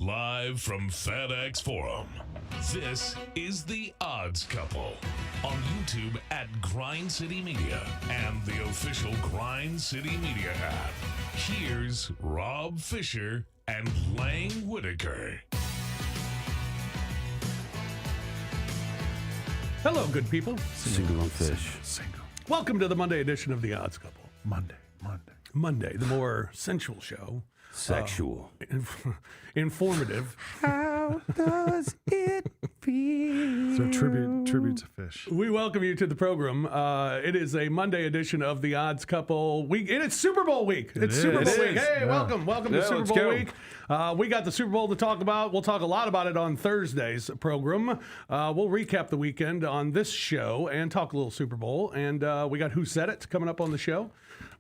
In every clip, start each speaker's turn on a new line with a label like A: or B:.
A: Live from FedEx Forum, this is The Odds Couple on YouTube at Grind City Media and the official Grind City Media app. Here's Rob Fisher and Lang Whitaker.
B: Hello, good people.
C: Single on fish.
D: Single.
B: Welcome to the Monday edition of The Odds Couple.
D: Monday.
B: The more sensual show.
C: Sexual.
B: Informative.
C: How does it feel?
D: So tribute to fish.
B: We welcome you to the program. It is a Monday edition of The Odds Couple week. And it's Super Bowl week. It's Super Bowl week. Hey,
D: Yeah.
B: welcome to Super
C: let's
B: Bowl
C: go.
B: week. We got the Super Bowl to talk about. We'll talk a lot about it on Thursday's program. We'll recap the weekend on this show and talk a little Super Bowl. And we got Who Said It coming up on the show.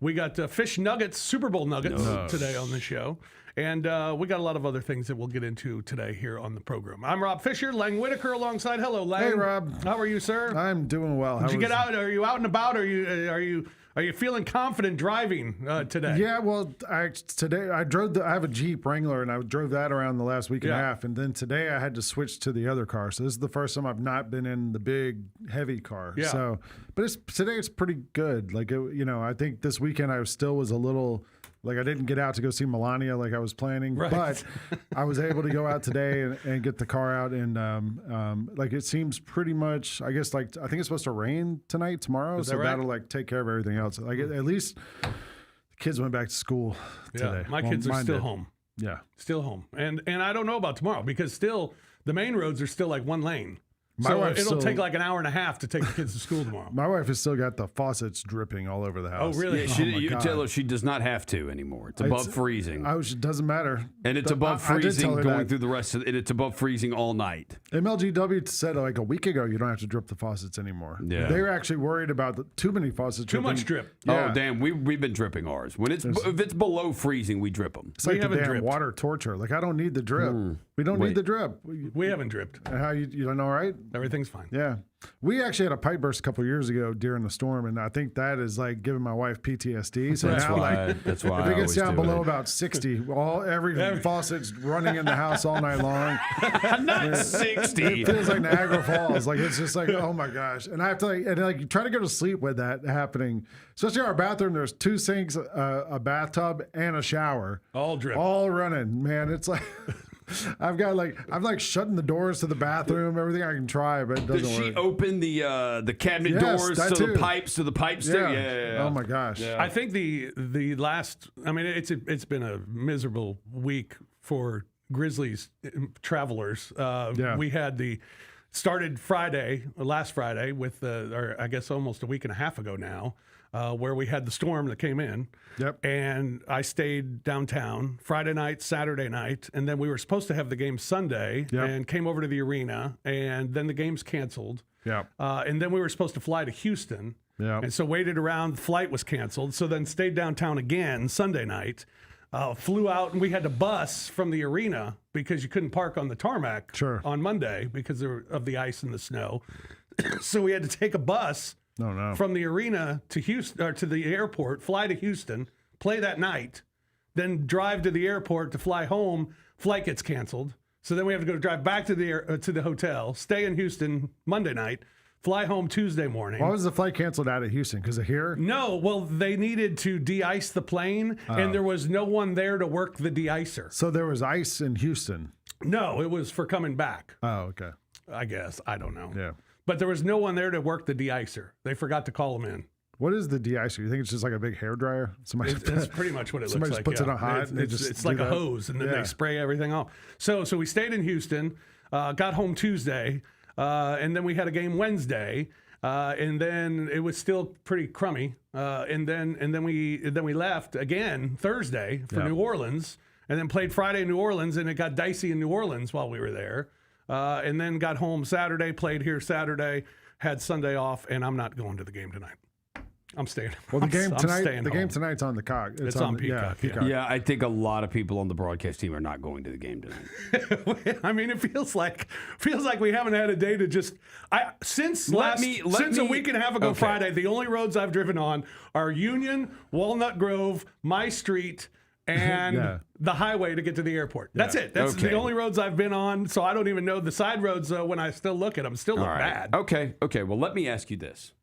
B: We got Fish Nuggets, Super Bowl Nuggets today on the show. And we got a lot of other things that we'll get into today here on the program. I'm Rob Fisher, Lang Whitaker alongside. Hello, Lang.
D: Hey, Rob.
B: How are you, sir?
D: I'm doing well.
B: Did you get out? Are you out and about? Are you feeling confident driving today?
D: Yeah, well, today I have a Jeep Wrangler, and I drove that around the last week and a
B: Yeah.
D: half, and then today I had to switch to the other car. So this is the first time I've not been in the big, heavy car.
B: Yeah.
D: So, but today it's pretty good. Like, I think this weekend I was a little. Like, I didn't get out to go see Melania like I was planning,
B: Right.
D: but I was able to go out today and get the car out. And like, it seems pretty much, I guess, like, I think it's supposed to rain tonight, tomorrow.
B: Is that
D: So
B: right?
D: that'll like take care of everything else. Like, at least the kids went back to school today.
B: My
D: Well,
B: kids are
D: mine
B: still
D: did.
B: home.
D: Yeah.
B: Still home. And I don't know about tomorrow because still the main roads are still like one lane.
D: My
B: So
D: wife's
B: it'll
D: still-
B: take like an hour and a half to take the kids to school tomorrow.
D: My wife has still got the faucets dripping all over the house.
B: Oh, really?
C: Yeah,
D: my
C: you
D: God.
C: tell her she does not have to anymore. It's above freezing.
D: It doesn't matter.
C: And it's
D: I-
C: above
D: I did tell
C: freezing
D: her
C: going
D: that.
C: through the rest of it. It's above freezing all night.
D: MLGW said like a week ago you don't have to drip the faucets anymore.
C: Yeah.
D: They were actually worried about too many faucets.
B: Too much
D: dripping.
B: drip.
D: Yeah.
C: Oh, damn. We've been dripping ours. If it's below freezing, we drip them.
D: It's like the
B: haven't
D: damn
B: dripped.
D: water torture. Like, I don't need the drip. We don't
C: Wait.
D: need the drip.
B: We haven't dripped.
D: How you don't know, right?
B: Everything's fine.
D: Yeah. We actually had a pipe burst a couple years ago during the storm, and I think that is like giving my wife PTSD. So
C: That's
D: now,
C: why.
D: like,
C: That's why.
D: if
C: I
D: it gets
C: always
D: down
C: do
D: below
C: it.
D: about 60, every faucet's running in the house all night long.
C: Not 60.
D: It feels like Niagara Falls. Like, it's just like, oh my gosh. And I have to like try to go to sleep with that happening. Especially our bathroom, there's 2 sinks, a bathtub, and a shower.
B: All drip.
D: All running, man. It's like I'm like shutting the doors to the bathroom, everything I can try, but it doesn't
C: Does she
D: work.
C: open the cabinet
D: Yes,
C: doors
D: that
C: to
D: too.
C: the pipes still? Yeah.
D: Oh my gosh.
B: I think the last, I mean, it's been a miserable week for Grizzlies travelers. We had started last Friday with or I guess almost a week and a half ago now, where we had the storm that came in.
D: Yep.
B: And I stayed downtown Friday night, Saturday night, and then we were supposed to have the game Sunday
D: Yep.
B: and came over to the arena, and then the game's canceled.
D: Yeah.
B: And then we were supposed to fly to Houston.
D: Yeah.
B: And so waited around, the flight was canceled. So then stayed downtown again Sunday night, flew out, and we had to bus from the arena because you couldn't park on the tarmac
D: Sure.
B: on Monday because of the ice and the snow. So we had to take a bus
D: No.
B: from the arena to Houston, or to the airport, fly to Houston, play that night, then drive to the airport to fly home. Flight gets canceled. So then we have to drive back to the hotel, stay in Houston Monday night, fly home Tuesday morning.
D: Why was the flight canceled out of Houston? Because of here?
B: No, well, they needed to de-ice the plane, and there was no one there to work the de-icer.
D: So there was ice in Houston.
B: No, it was for coming back,
D: Oh, okay.
B: I guess. I don't know.
D: Yeah.
B: But there was no one there to work the de-icer. They forgot to call him in.
D: What is the de-icer? You think it's just like a big hair dryer? Somebody
B: That's pretty much what it looks
D: Somebody
B: like.
D: just puts it
B: yeah.
D: on hot and they
B: It's,
D: just
B: it's
D: do
B: like a
D: that?
B: hose, and then
D: Yeah.
B: they spray everything off. So we stayed in Houston, got home Tuesday, and then we had a game Wednesday, and then it was still pretty crummy. And then we left again Thursday for
D: Yeah.
B: New Orleans, and then played Friday in New Orleans, and it got dicey in New Orleans while we were there. And then got home Saturday, played here Saturday, had Sunday off, and I'm not going to the game tonight. I'm staying.
D: Well, the game
B: I'm
D: tonight.
B: staying
D: The game
B: home.
D: tonight's on the cock.
B: It's on Peacock, yeah.
C: Yeah, I think a lot of people on the broadcast team are not going to the game tonight.
B: I mean, it feels like we haven't had a day to just. Since a week and a half ago
C: Okay.
B: Friday, the only roads I've driven on are Union, Walnut Grove, my street, and
D: Yeah.
B: the highway to get to the airport. That's it. That's
C: Okay.
B: the only roads I've been on. So I don't even know the side roads. When I still look at them, still look
C: All right.
B: bad.
C: Okay. Well, let me ask you this.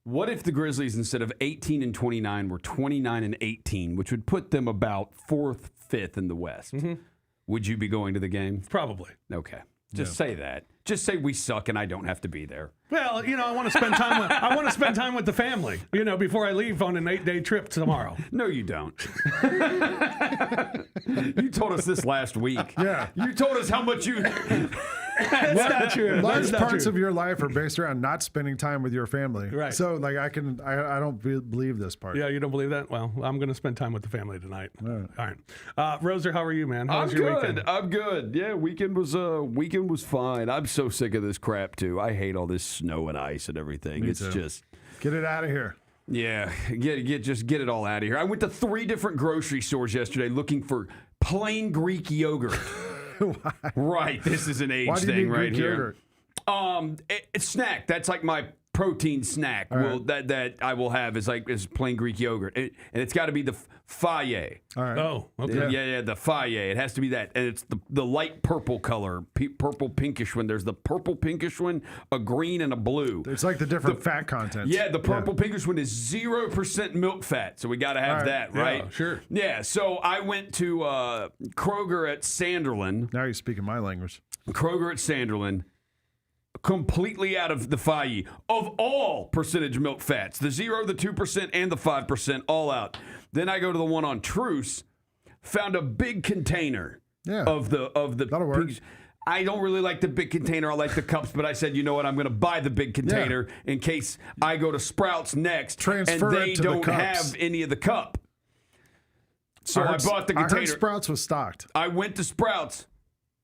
C: What if the Grizzlies, instead of 18 and 29, were 29 and 18, which would put them about 4th, 5th in the West? Would you be going to the game?
B: Probably.
C: Okay. Just say that. Just say we suck and I don't have to be there.
B: Well, I want to spend time. I want to spend time with the family. Before I leave on an 8-day trip tomorrow.
C: No, you don't. You told us this last week.
D: Yeah.
C: You told us how much you.
B: That's not true.
D: Large
B: That's not
D: parts
B: true.
D: of your life are based around not spending time with your family.
B: Right.
D: So, like, I don't believe this part.
B: Yeah, you don't believe that? Well, I'm going to spend time with the family tonight. All right. Roser, how are you, man? How was your weekend?
C: I'm good. Yeah, weekend was fine. I'm so sick of this crap too. I hate all this snow and ice and everything.
D: Me
C: It's
D: too.
C: just.
D: Get it out of here.
C: Yeah, get it all out of here. I went to 3 different grocery stores yesterday looking for plain Greek yogurt. Right, this is an age
D: Why do you
C: thing
D: need
C: right
D: Greek
C: here.
D: yogurt?
C: It's snack. That's like my protein snack. That I will have is plain Greek yogurt, and it's got to be the Faye.
D: All right.
B: Oh, okay.
C: Yeah, the Faye. It has to be that, and it's the light purple color, purple pinkish one. There's the purple pinkish one, a green, and a blue.
D: It's like the different fat content.
C: Yeah, the purple pinkish one is 0% milk fat, so we got to have
D: All right.
C: that, right?
B: Yeah, sure.
C: Yeah, so I went to Kroger at Sanderlin.
D: Now you're speaking my language.
C: Kroger at Sanderlin, completely out of the Faye of all percentage milk fats, the 0, the 2%, and the 5%, all out. Then I go to the one on Truce, found a big container of the
D: That'll work.
C: I don't really like the big container. I like the cups, but I said, you know what? I'm going to buy the big container in case I go to Sprouts next
D: Transfer
C: and
D: it
C: they
D: to the
C: don't
D: cups.
C: have any of the cup. So I bought the
D: I heard
C: container.
D: Sprouts was stocked.
C: I went to Sprouts.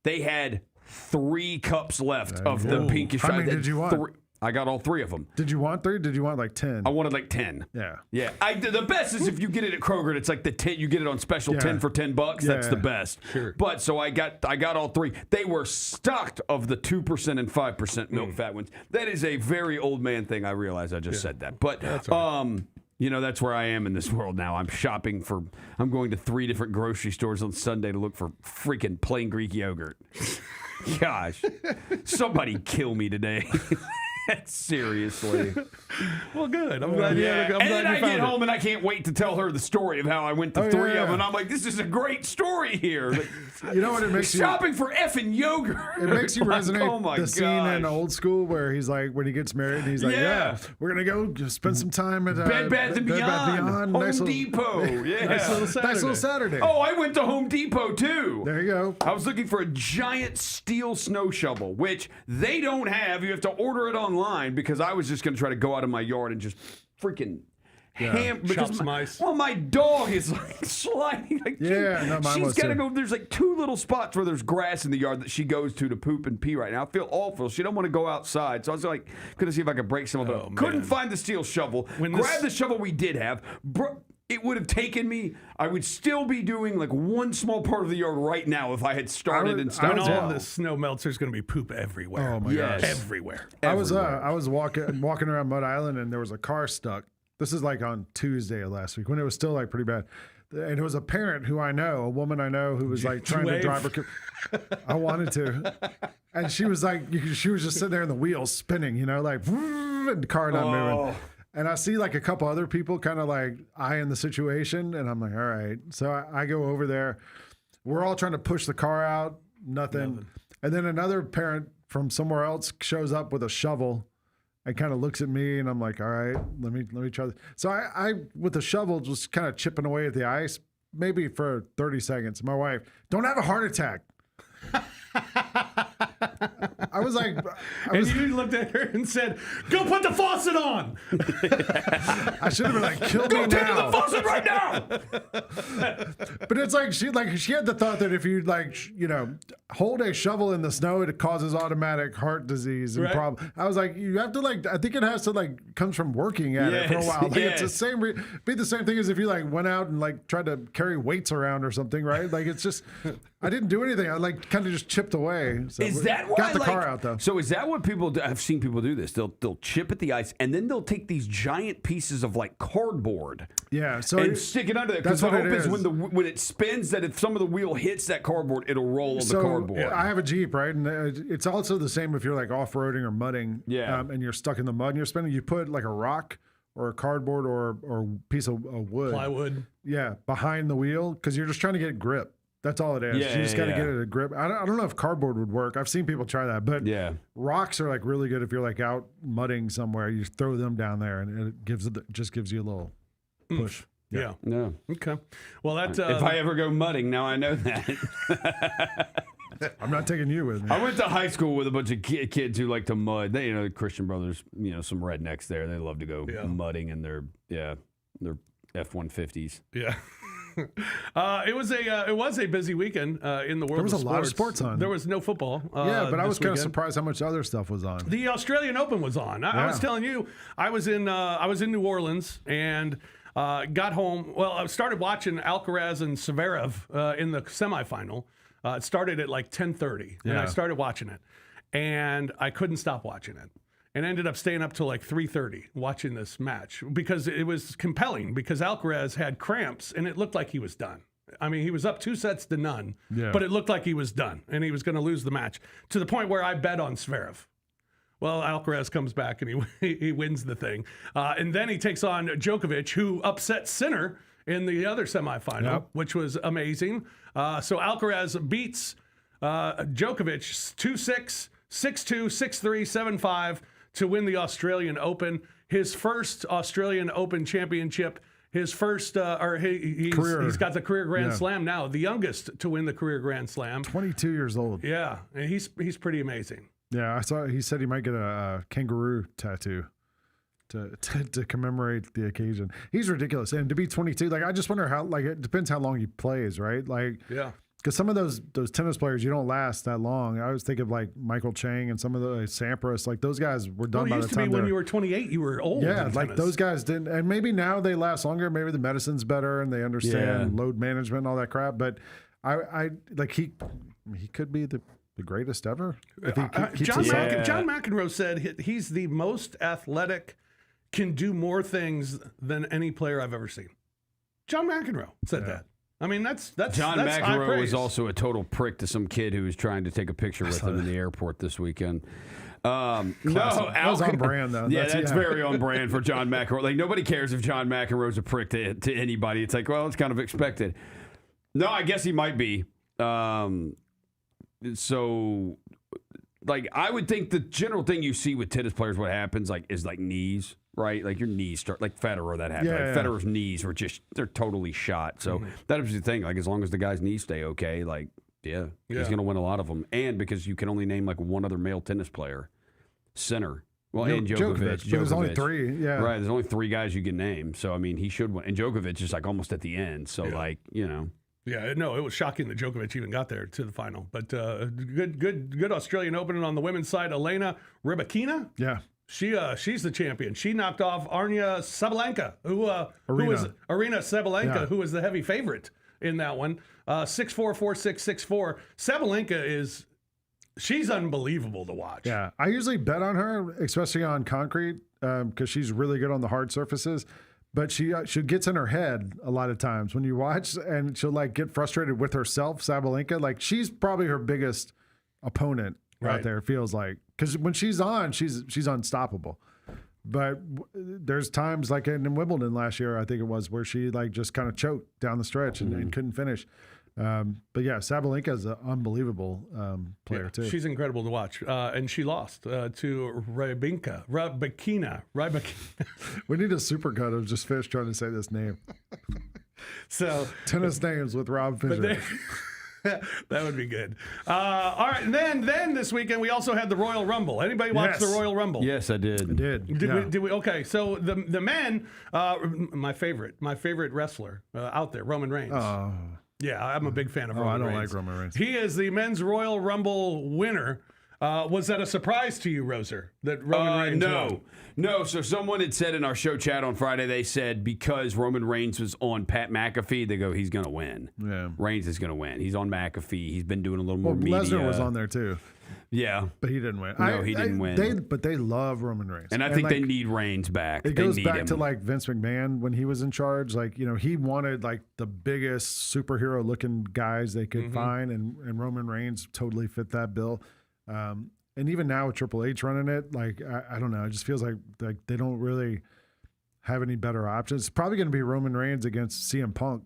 C: They had 3 cups left of the
D: go.
C: pinkish.
D: How many did you want?
C: I got all 3 of them.
D: Did you want 3? Did you want like 10?
C: I wanted like 10.
D: Yeah.
C: Yeah. The best is if you get it at Kroger, it's like the 10. You get it on special 10 for $10. That's the best.
B: Sure.
C: But so I got all 3. They were stocked of the 2% and 5% milk fat ones. That is a very old man thing. I realize I just said that, but that's where I am in this world now. I'm going to 3 different grocery stores on Sunday to look for freaking plain Greek yogurt. Gosh, somebody kill me today. Seriously.
B: Well, good. I'm glad you
C: And
B: found
C: then I get
B: it.
C: home and I can't wait to tell her the story of how I went to 3 of them.
D: yeah.
C: And I'm like, this is a great story here. Like,
D: You know what it makes you?
C: shopping for effing yogurt.
D: It makes you
C: Like,
D: resonate
C: oh my
D: the scene in
C: gosh.
D: Old School where he's like, when he gets married, and he's like,
C: Yeah.
D: we're going to go just spend some time at
C: Bed Bath & Beyond, Home
D: Nice little-
C: Depot. Yeah.
B: Nice little Saturday.
D: Nice little Saturday.
C: Oh, I went to Home Depot too.
D: There you go.
C: I was looking for a giant steel snow shovel, which they don't have. You have to order it online because I was just going to try to go out of my yard and just freaking ham.
B: Chop some ice.
C: Well, my dog is like sliding. Like
D: Yeah, no, mine
C: she's
D: was
C: got to
D: too.
C: go. There's like 2 little spots where there's grass in the yard that she goes to poop and pee right now. I feel awful. She don't want to go outside. So I was like, gonna see if I could break some of it up. Couldn't
B: man.
C: find the steel shovel.
B: When
C: Grabbed
B: this-
C: the shovel we did have. It would have taken me. I would still be doing like one small part of the yard right now if I had started and
B: When
C: stopped.
B: all this snow melts, there's going to be poop everywhere.
D: Oh, my
C: Yes.
D: gosh.
B: Everywhere.
D: I was walking around Mud Island, and there was a car stuck. This is like on Tuesday of last week when it was still like pretty bad. And it was a parent who I know, a woman I know, who was like trying to
B: wave?
D: drive her. I wanted to, and she was like, she was just sitting there in the wheels spinning, like, and the car not moving. And I see like a couple other people kind of like eyeing the situation, and I'm like, all right. So I go over there. We're all trying to push the car out. Nothing. And then another parent from somewhere else shows up with a shovel and kind of looks at me, and I'm like, all right, let me try this. So I with the shovel just kind of chipping away at the ice, maybe for 30 seconds. My wife, don't have a heart attack. I was like,
B: And you looked at her and said, "Go put the faucet on."
D: I should have been like, kill me
C: Turn to the
D: now.
C: faucet right now.
D: But it's like she had the thought that if you hold a shovel in the snow, it causes automatic heart disease and
B: Right.
D: problem. I was like, you have to I think it has to comes from working at it for a
C: Yes,
D: while. Like, It's the
C: yes.
D: same, be the same thing as if you went out and tried to carry weights around or something, right? Like it's just, I didn't do anything. I kind of just chipped away. So
C: Is that why?
D: got the
C: Like,
D: car far out though.
C: So is that what people do? I've seen people do this. They'll chip at the ice and then they'll take these giant pieces of like cardboard.
D: Yeah, so
C: And stick it under there because
D: that's
C: the
D: what
C: hope
D: it
C: is
D: is.
C: when it spins that if some of the wheel hits that cardboard, it'll roll on the cardboard.
D: I have a Jeep, right? And it's also the same if you're like off-roading or mudding,
C: Yeah.
D: and you're stuck in the mud and you're spinning. You put like a rock or a cardboard or piece of wood,
B: Plywood.
D: yeah, behind the wheel because you're just trying to get grip. That's all it is.
C: Yeah,
D: You just got to
C: yeah.
D: get it a grip. I don't know if cardboard would work. I've seen people try that, but
C: Yeah.
D: rocks are like really good if you're like out mudding somewhere. You just throw them down there and it just gives you a little push.
B: Yeah.
C: No.
B: Okay. Well, that's
C: If I ever go mudding, now I know that.
D: I'm not taking you with me.
C: I went to high school with a bunch of kids who like to mud. They, Christian brothers, some rednecks there. They love to go mudding in their F-150s.
B: yeah. It was a busy weekend in the world.
D: There was
B: of
D: a lot of
B: sports.
D: sports on.
B: There was no football.
D: Yeah, but I was
B: this
D: kind of
B: weekend.
D: surprised how much other stuff was on.
B: The Australian Open was on. I was
D: Yeah.
B: telling you, I was in New Orleans and got home. Well, I started watching Alcaraz and Zverev in the semifinal. It started at like 10:30, and I
D: Yeah.
B: started watching it, and I couldn't stop watching it, and ended up staying up till like 3:30 watching this match because it was compelling. Because Alcaraz had cramps, and it looked like he was done. I mean, he was up 2-0,
D: Yeah.
B: but it looked like he was done, and he was going to lose the match to the point where I bet on Zverev. Well, Alcaraz comes back and he wins the thing. And then he takes on Djokovic, who upset Sinner in the other semifinal,
D: Yep.
B: which was amazing. So Alcaraz beats Djokovic 2-6, 6-2, 6-3, 7-5 to win the Australian Open. His first Australian Open championship. He's got the career Grand
D: Yeah.
B: Slam now, the youngest to win the career Grand Slam.
D: 22 years old.
B: Yeah, and he's pretty amazing.
D: Yeah, I saw. He said he might get a kangaroo tattoo to commemorate the occasion. He's ridiculous, and to be 22, like I just wonder how. Like it depends how long he plays, right? Like
B: Yeah.
D: because some of those tennis players you don't last that long. I was thinking of like Michael Chang and some of the Sampras, like those guys were done
B: Well, it
D: by the
B: used to be
D: time
B: when
D: they're-
B: you were 28, you were old.
D: Yeah,
B: in
D: like
B: tennis.
D: those guys didn't, and maybe now they last longer. Maybe the medicine's better and they understand load management and all that crap. But I like he could be the greatest ever if he keeps
B: John,
D: us up.
B: John McEnroe said he's the most athletic, can do more things than any player I've ever seen. John McEnroe said that. I mean, that's
C: John
B: that's high
C: McEnroe
B: praise.
C: was also a total prick to some kid who was trying to take a picture with him in the airport this weekend. No,
D: That was on brand, though.
C: Yeah,
D: That's-
C: that's very on brand for John McEnroe. Like nobody cares if John McEnroe's a prick to anybody. It's like, well, it's kind of expected. No, I guess he might be. So, like, I would think the general thing you see with tennis players, what happens, like, is like knees, right? Like your knees start, like Federer, that happened.
D: Yeah,
C: Like,
D: yeah.
C: Federer's knees were they're totally shot. So that was the thing. Like, as long as the guy's knees stay okay, like, yeah. He's going to win a lot of them. And because you can only name like one other male tennis player, Sinner. Well, and Djokovic.
D: But there's only three. Yeah,
C: Right. There's only three guys you can name. So, I mean, he should win. And Djokovic is like almost at the end. So, like, you know.
B: Yeah, no, it was shocking that Djokovic even got there to the final. But good Australian Open. On the women's side, Elena Rybakina,
D: Yeah.
B: she's the champion. She knocked off Arina Sabalenka, who was Arina Sabalenka,
D: Yeah.
B: who was the heavy favorite in that one. 6-4, 4-6, 6-4. Sabalenka she's unbelievable to watch.
D: Yeah, I usually bet on her, especially on concrete, because she's really good on the hard surfaces. But she gets in her head a lot of times when you watch, and she'll like get frustrated with herself. Sabalenka, like she's probably her biggest opponent
B: Right.
D: out there. It feels like because when she's on, she's unstoppable. But there's times like in Wimbledon last year, I think it was, where she like just kind of choked down the stretch and couldn't finish. But yeah, Sabalenka is an unbelievable player too.
B: She's incredible to watch. And she lost to Rybakina.
D: We need a supercut of just Fish trying to say this name.
B: So
D: Tennis names with Rob Fisher.
B: that would be good. All right, and then this weekend we also had the Royal Rumble. Anybody watch
D: Yes.
B: the Royal Rumble?
C: Yes, I did.
B: Did we? Okay, so the men, my favorite wrestler out there, Roman Reigns. Yeah, I'm a big fan of Roman
D: I don't
B: Reigns.
D: like Roman Reigns.
B: He is the men's Royal Rumble winner. Was that a surprise to you, Roser, that Roman Reigns won?
C: No. So someone had said in our show chat on Friday, they said because Roman Reigns was on Pat McAfee, they go, he's going to win.
D: Yeah.
C: Reigns is going to win. He's on McAfee. He's been doing a little more media.
D: Lesnar was on there too.
C: Yeah.
D: But he didn't win.
C: No, he didn't win.
D: But they love Roman Reigns.
C: And I think they need Reigns back.
D: It
C: they
D: goes
C: need
D: back
C: him.
D: to like Vince McMahon when he was in charge. Like, he wanted like the biggest superhero looking guys they could find. And Roman Reigns totally fit that bill. And even now with Triple H running it, like, I don't know. It just feels like they don't really have any better options. It's probably going to be Roman Reigns against CM Punk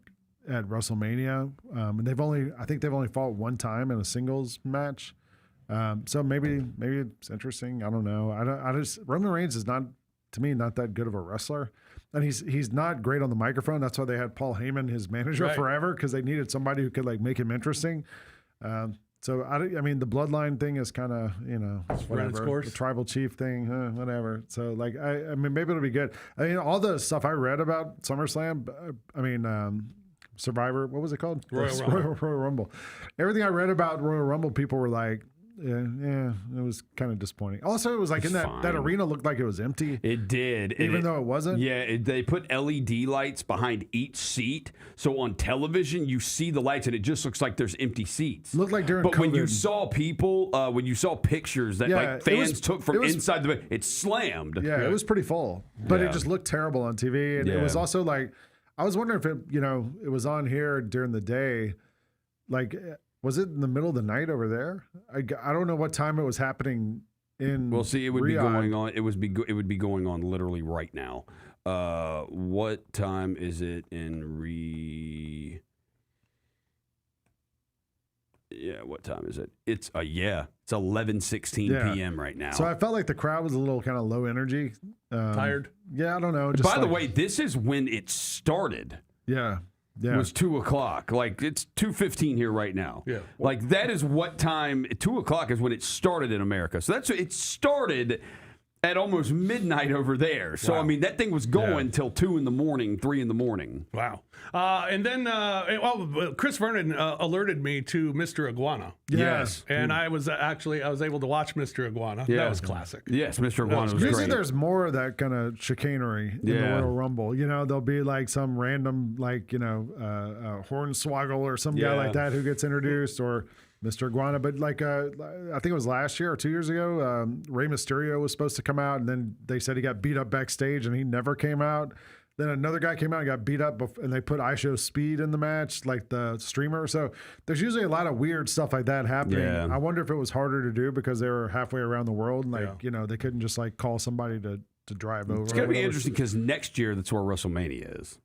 D: at WrestleMania. And I think they've only fought one time in a singles match. So maybe it's interesting. I don't know. Roman Reigns is not, to me, not that good of a wrestler, and he's not great on the microphone. That's why they had Paul Heyman, his manager, forever, because they needed somebody who could like make him interesting. So I mean, the bloodline thing is kind of whatever. The tribal chief thing, whatever. So like I mean, maybe it'll be good. I mean, all the stuff I read about SummerSlam. I mean. Survivor, what was it called? Royal Rumble. Everything I read about Royal Rumble, people were like, yeah, it was kind of disappointing. Also, it was like in that arena looked like it was empty.
C: It did.
D: Even though it wasn't?
C: Yeah, they put LED lights behind each seat. So on television, you see the lights and it just looks like there's empty seats.
D: Looked like during
C: But
D: COVID.
C: when you saw people, when you saw pictures that like fans took from inside the, it slammed.
D: Yeah, it was pretty full. But it just looked terrible on TV. And it was also like, I was wondering if it was on here during the day. Like, was it in the middle of the night over there? I don't know what time it was happening in.
C: Well, see, it would
D: Riyadh.
C: be going on. It would be going on literally right now. What time is it in Yeah, what time is it? It's 11:16 p.m. right now.
D: So I felt like the crowd was a little kind of low energy.
B: Tired?
D: Yeah, I don't know.
C: By the way, this is when it started.
D: Yeah.
C: It was 2:00. Like it's 2:15 here right now.
B: Yeah.
C: Like that is what time 2:00 is when it started in America. So it started at almost midnight over there. So, I mean, that thing was going till 2 in the morning, 3 in the morning.
B: Wow. And then, Chris Vernon alerted me to Mr. Iguana.
C: Yes.
B: And I was able to watch Mr. Iguana.
C: Yeah.
B: That was classic.
C: Yes, Mr. Iguana was
D: Usually
C: great.
D: there's more of that kind of chicanery in the Royal Rumble. There'll be like some random, Hornswoggle or some guy like that who gets introduced, or Mr. Iguana. But I think it was last year or 2 years ago, Rey Mysterio was supposed to come out, and then they said he got beat up backstage, and he never came out. Then another guy came out and got beat up, and they put ISHO Speed in the match, like the streamer. So there's usually a lot of weird stuff like that happening.
C: Yeah.
D: I wonder if it was harder to do because they were halfway around the world, and they couldn't just call somebody to drive over.
C: It's going to be interesting because next year that's where WrestleMania is.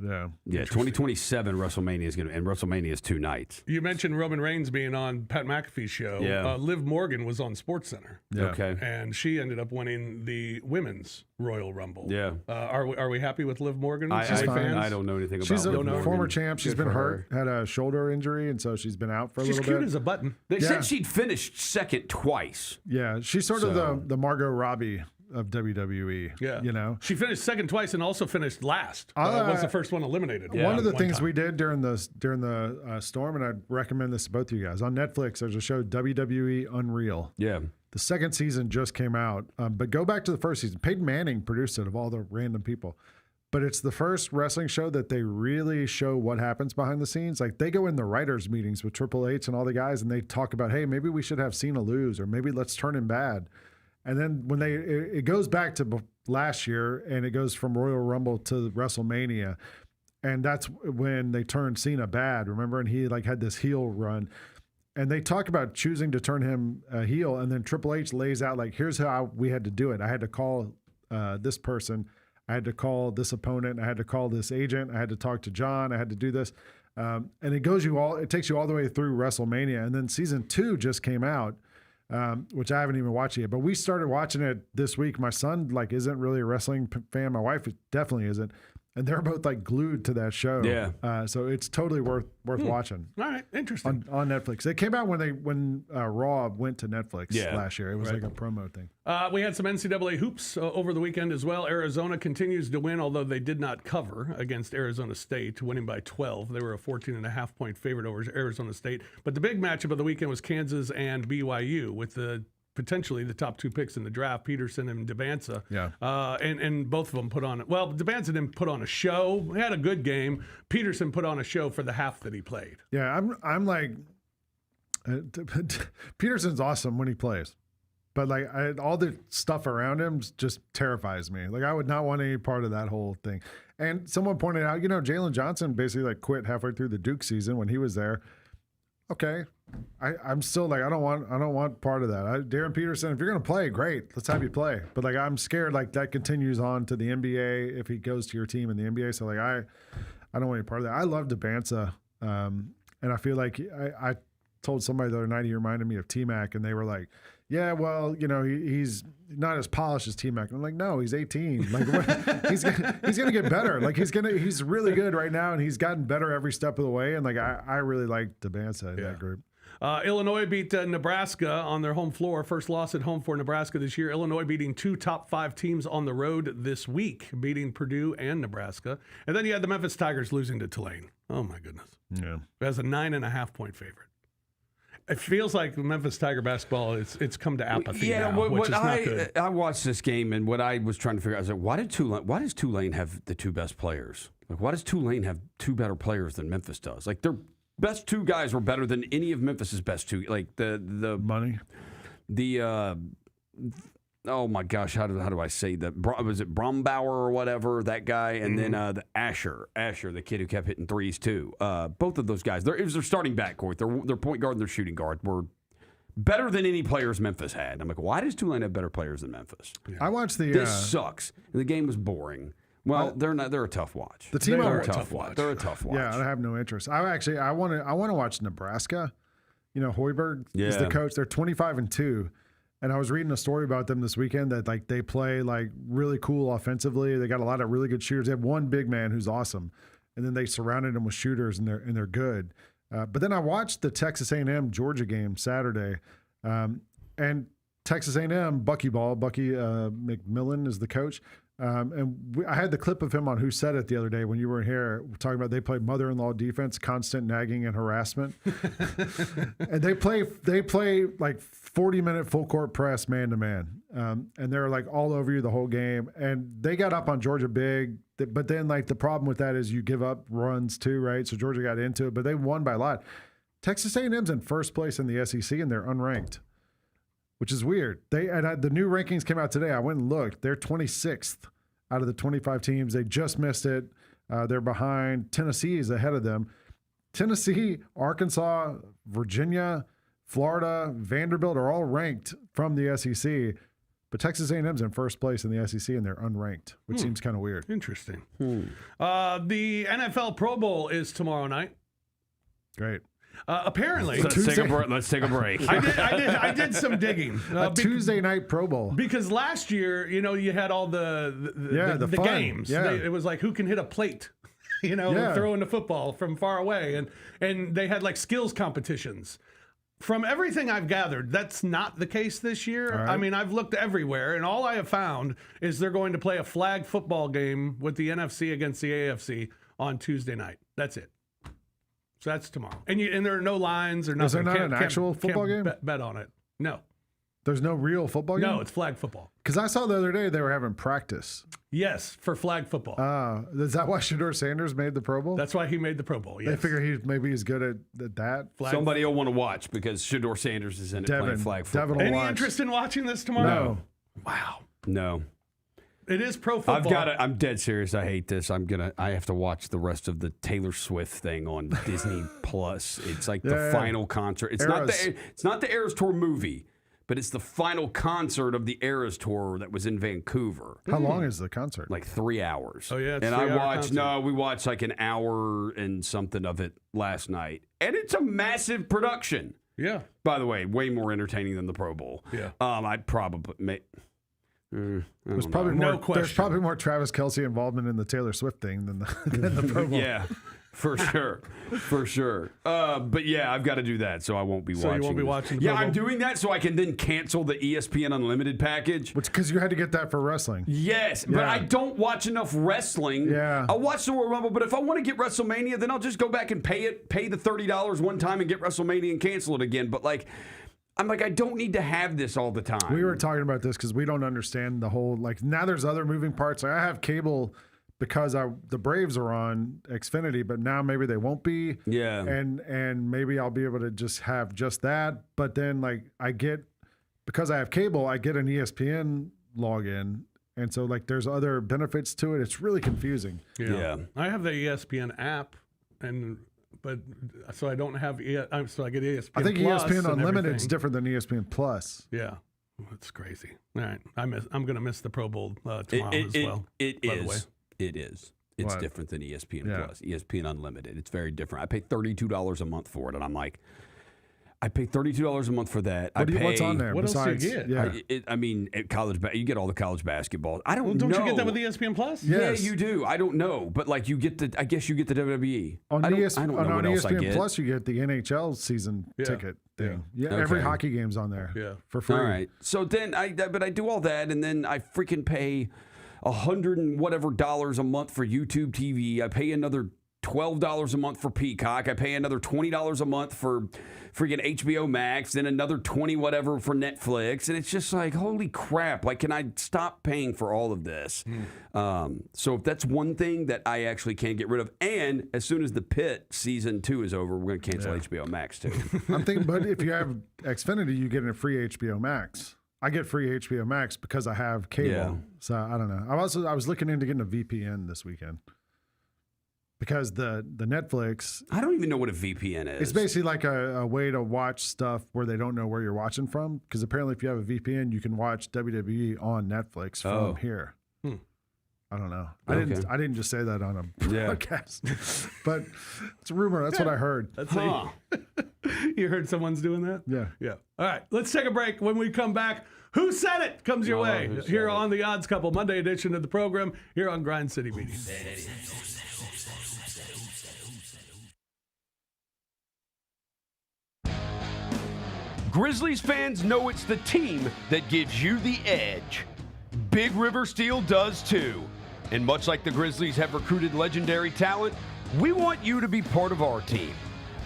D: Yeah.
C: Yeah, 2027 WrestleMania is and WrestleMania is 2 nights.
B: You mentioned Roman Reigns being on Pat McAfee's show.
C: Yeah.
B: Liv Morgan was on SportsCenter.
D: Yeah.
C: Okay.
B: And she ended up winning the women's Royal Rumble.
C: Yeah.
B: Are we happy with Liv Morgan?
C: I
D: fine.
C: don't know anything about
D: She's a
C: Liv Morgan.
D: former champ. She's
C: Good
D: been
C: for
D: hurt, had a shoulder injury, and so she's been out for a
B: She's
D: little
B: cute
D: bit.
B: as a button.
C: They said she'd finished second twice.
D: Yeah, she's sort of the Margot Robbie of WWE.
B: Yeah. She finished second twice and also finished last. Was the first one eliminated.
D: One of the things we did during the storm, and I'd recommend this to both of you guys, on Netflix, there's a show, WWE Unreal.
C: Yeah.
D: The second season just came out, but go back to the first season. Peyton Manning produced it, of all the random people. But it's the first wrestling show that they really show what happens behind the scenes. Like, they go in the writers' meetings with Triple H and all the guys, and they talk about, hey, maybe we should have Cena lose, or maybe let's turn him bad. And then when it goes back to last year, and it goes from Royal Rumble to WrestleMania, and that's when they turned Cena bad, remember? And he had this heel run. And they talk about choosing to turn him heel, and then Triple H lays out, here's how we had to do it. I had to call this person. I had to call this opponent. I had to call this agent. I had to talk to John. I had to do this. And it takes you all the way through WrestleMania. And then season 2 just came out. Which I haven't even watched yet, but we started watching it this week. My son isn't really a wrestling fan. My wife definitely isn't, and they're both like glued to that show.
C: Yeah.
D: So it's totally worth watching.
B: All right, interesting.
D: On Netflix. It came out when Raw went to Netflix last year. It was like a promo thing.
B: We had some NCAA hoops over the weekend as well. Arizona continues to win, although they did not cover against Arizona State, winning by 12. They were a 14.5-point favorite over Arizona State. But the big matchup of the weekend was Kansas and BYU, with potentially the top 2 picks in the draft, Peterson and Devanza.
D: Yeah.
B: And both of them put on, well, Devanza didn't put on a show. He had a good game. Peterson put on a show for the half that he played.
D: Yeah, I'm like, Peterson's awesome when he plays. But like all the stuff around him just terrifies me. Like I would not want any part of that whole thing. And someone pointed out, Jalen Johnson basically like quit halfway through the Duke season when he was there. Okay, I'm still like I don't want part of that. Darren Peterson, if you're gonna play, great, let's have you play. But like I'm scared like that continues on to the NBA if he goes to your team in the NBA. So like I don't want any part of that. I love Devanza, and I feel like I told somebody the other night he reminded me of T-Mac, and they were like, yeah, well, he's not as polished as T-Mac. I'm like, no, he's 18. Like, he's gonna get better. Like, he's really good right now, and he's gotten better every step of the way. And like, I really like Devanza in that group.
B: Illinois beat Nebraska on their home floor. First loss at home for Nebraska this year. Illinois beating 2 top 5 teams on the road this week, beating Purdue and Nebraska. And then you had the Memphis Tigers losing to Tulane. Oh my goodness.
D: Yeah,
B: as a 9.5-point favorite. It feels like Memphis Tiger basketball, it's come to apathy now, which is not good.
C: I watched this game, and what I was trying to figure out, I was like, why does Tulane have the 2 best players? Like, why does Tulane have 2 better players than Memphis does? Like, their best 2 guys were better than any of Memphis's best 2. Like, the
D: money.
C: Oh my gosh, how do I say that? Was it Brombauer or whatever, that guy? And then the Asher, the kid who kept hitting threes too. Both of those guys, it was their starting backcourt. Their point guard and their shooting guard were better than any players Memphis had. I'm like, why does Tulane have better players than Memphis?
D: Yeah. I watched
C: This sucks. And the game was boring. Well, they're not. They're a tough watch.
D: The team
C: they're a tough watch. They're a tough watch.
D: Yeah, I have no interest. I want to watch Nebraska. Hoiberg is the coach. They're 25-2. And I was reading a story about them this weekend that like they play like really cool offensively. They got a lot of really good shooters. They have one big man who's awesome, and then they surrounded him with shooters, and they're good. But then I watched the Texas A&M Georgia game Saturday, and Texas A&M Bucky McMillan is the coach. I had the clip of him on Who Said It the other day when you were here talking about they play mother-in-law defense, constant nagging and harassment. And they play like 40-minute full court press man-to-man. And they're like all over you the whole game. And they got up on Georgia big, but then like the problem with that is you give up runs too, right? So Georgia got into it, but they won by a lot. Texas A&M's in first place in the SEC and they're unranked, which is weird. The new rankings came out today. I went and looked. They're 26th out of the 25 teams. They just missed it. They're behind. Tennessee is ahead of them. Tennessee, Arkansas, Virginia, Florida, Vanderbilt are all ranked from the SEC. But Texas A&M's in first place in the SEC, and they're unranked, which seems kind of weird.
B: Interesting. The NFL Pro Bowl is tomorrow night.
D: Great.
B: Apparently,
C: let's take a break.
B: I did some digging.
D: Tuesday night Pro Bowl.
B: Because last year, you had all the
D: fun.
B: games.
D: Yeah.
B: It was like who can hit a plate, throwing the football from far away, and they had like skills competitions. From everything I've gathered, that's not the case this year.
D: Right.
B: I mean, I've looked everywhere, and all I have found is they're going to play a flag football game with the NFC against the AFC on Tuesday night. That's it. So that's tomorrow. And there are no lines or nothing.
D: Is there not an actual football game?
B: Bet on it. No.
D: There's no real football game?
B: No, it's flag football.
D: Because I saw the other day they were having practice.
B: Yes, for flag football.
D: Is that why Shedeur Sanders made the Pro Bowl?
B: That's why he made the Pro Bowl, yes.
D: They figure maybe he's good at that.
C: Somebody will want to watch because Shedeur Sanders is in it playing flag football.
B: Any interest in watching this tomorrow?
D: No.
B: Wow.
C: No.
B: It is pro football.
C: I'm dead serious. I hate this. I have to watch the rest of the Taylor Swift thing on Disney Plus. It's like the final concert. It's not the Eras Tour movie, but it's the final concert of the Eras Tour that was in Vancouver.
D: How long is the concert?
C: Like 3 hours.
B: Oh yeah,
C: we watched like an hour and something of it last night, and it's a massive production.
B: Yeah.
C: By the way, way more entertaining than the Pro Bowl.
B: Yeah.
C: I'd probably
D: There's probably
B: No
D: more.
B: question.
D: There's probably more Travis Kelce involvement in the Taylor Swift thing than the Pro Bowl.
C: Yeah, for sure, for sure. But yeah, I've got to do that, so I won't be watching.
B: you won't be
C: this.
B: watching the
C: Yeah,
B: Pro
C: I'm
B: Bowl?
C: doing that so I can then cancel the ESPN Unlimited package.
D: Which because you had to get that for wrestling.
C: Yes, but
D: Yeah.
C: I don't watch enough wrestling.
D: Yeah.
C: I'll watch the Royal Rumble, but if I want to get WrestleMania, then I'll just go back and pay the $30 one time and get WrestleMania and cancel it again. But like, I'm like, I don't need to have this all the time.
D: We were talking about this because we don't understand the whole like now there's other moving parts. Like I have cable because the Braves are on Xfinity, but now maybe they won't be.
C: Yeah.
D: And maybe I'll be able to just have just that. But then like because I have cable, I get an ESPN login. And so like there's other benefits to it. It's really confusing.
C: Yeah.
B: I have the ESPN app, but so I don't have so I get ESPN.
D: I think
B: Plus
D: ESPN
B: and
D: Unlimited is
B: everything.
D: different than ESPN Plus.
B: Yeah, it's crazy. All right, I'm gonna miss the Pro Bowl tomorrow as well.
C: It
B: by the way.
C: is. It is. It's
D: What?
C: different than ESPN
D: Yeah.
C: Plus, ESPN Unlimited. It's very different. I pay $32 a month for it, and I'm like, I pay $32 a month for that.
D: What's on there?
B: What else do you
D: besides,
B: get?
D: Yeah.
C: At college, you get all the college basketball. I don't
B: Well,
C: know.
B: don't you get that with ESPN Plus?
D: Yeah.
C: Yeah,
D: Yes.
C: you do. I don't know, but like you get I guess you get the WWE.
D: On
C: I don't know
D: on
C: what else I
D: ESPN
C: get.
D: Plus, you get the NHL season ticket thing. Yeah, every
C: Okay.
D: hockey game's on there.
B: Yeah.
D: for free.
C: All right. So then but I do all that, and then I freaking pay $100 and whatever a month for YouTube TV. I pay another $12 a month for Peacock. I pay another $20 a month for freaking HBO Max, then another 20 whatever for Netflix, and it's just like, holy crap! Like, can I stop paying for all of this? So that's one thing that I actually can't get rid of. And as soon as the Pit season 2 is over, we're going to cancel HBO Max too.
D: I'm thinking, but if you have Xfinity, you get a free HBO Max. I get free HBO Max because I have cable.
C: Yeah.
D: So I don't know. I was looking into getting a VPN this weekend because the Netflix.
C: I don't even know what a VPN is.
D: It's basically like a way to watch stuff where they don't know where you're watching from. Because apparently, if you have a VPN, you can watch WWE on Netflix from here. I don't know. I didn't just say that on a podcast, but it's a rumor. That's what I heard.
B: That's you heard someone's doing that?
D: Yeah.
B: Yeah. All right, let's take a break. When we come back, Who Said It comes your way here on the Odds Couple Monday edition of the program here on Grind City Media.
C: Grizzlies fans know it's the team that gives you the edge. Big River Steel does too. And much like the Grizzlies have recruited legendary talent, we want you to be part of our team.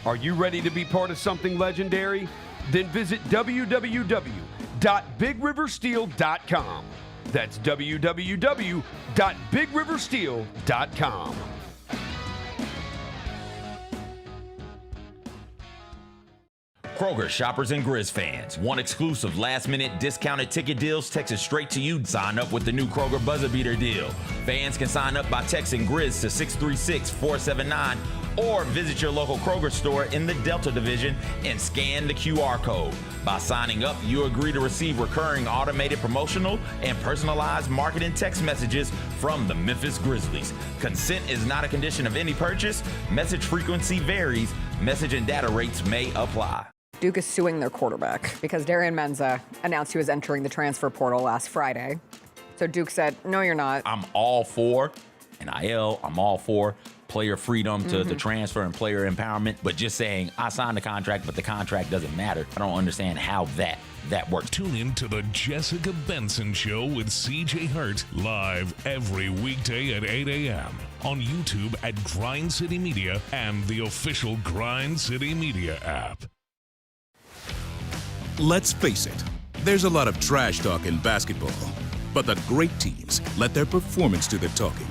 C: Are you ready to be part of something legendary? Then visit www.bigriversteel.com. That's www.bigriversteel.com.
E: Kroger shoppers and Grizz fans. Want exclusive last-minute discounted ticket deals texted straight to you? Sign up with the new Kroger Buzzer Beater deal. Fans can sign up by texting Grizz to 636-479 or visit your local Kroger store in the Delta Division and scan the QR code. By signing up, you agree to receive recurring automated promotional and personalized marketing text messages from the Memphis Grizzlies. Consent is not a condition of any purchase. Message frequency varies. Message and data rates may apply.
F: Duke is suing their quarterback because Darian Menza announced he was entering the transfer portal last Friday. So Duke said, no, you're not.
E: I'm all for NIL. I'm all for player freedom to transfer and player empowerment. But just saying, I signed the contract, but the contract doesn't matter. I don't understand how that works.
A: Tune in to the Jessica Benson Show with CJ Hurt live every weekday at 8 a.m. on YouTube at Grind City Media and the official Grind City Media app.
G: Let's face it, there's a lot of trash talk in basketball, but the great teams let their performance do the talking.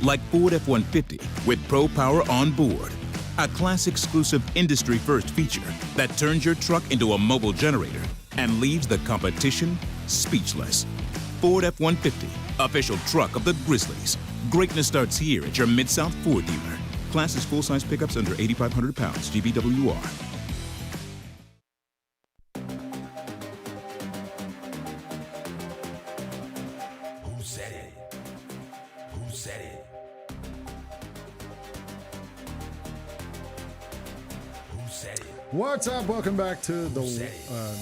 G: Like Ford F-150 with Pro Power on board, a class-exclusive industry-first feature that turns your truck into a mobile generator and leaves the competition speechless. Ford F-150, official truck of the Grizzlies. Greatness starts here at your Mid-South Ford dealer. Class is full-size pickups under 8,500 pounds, GVWR.
E: Who said it? Who said it? Who said it?
D: What's up? Welcome back to the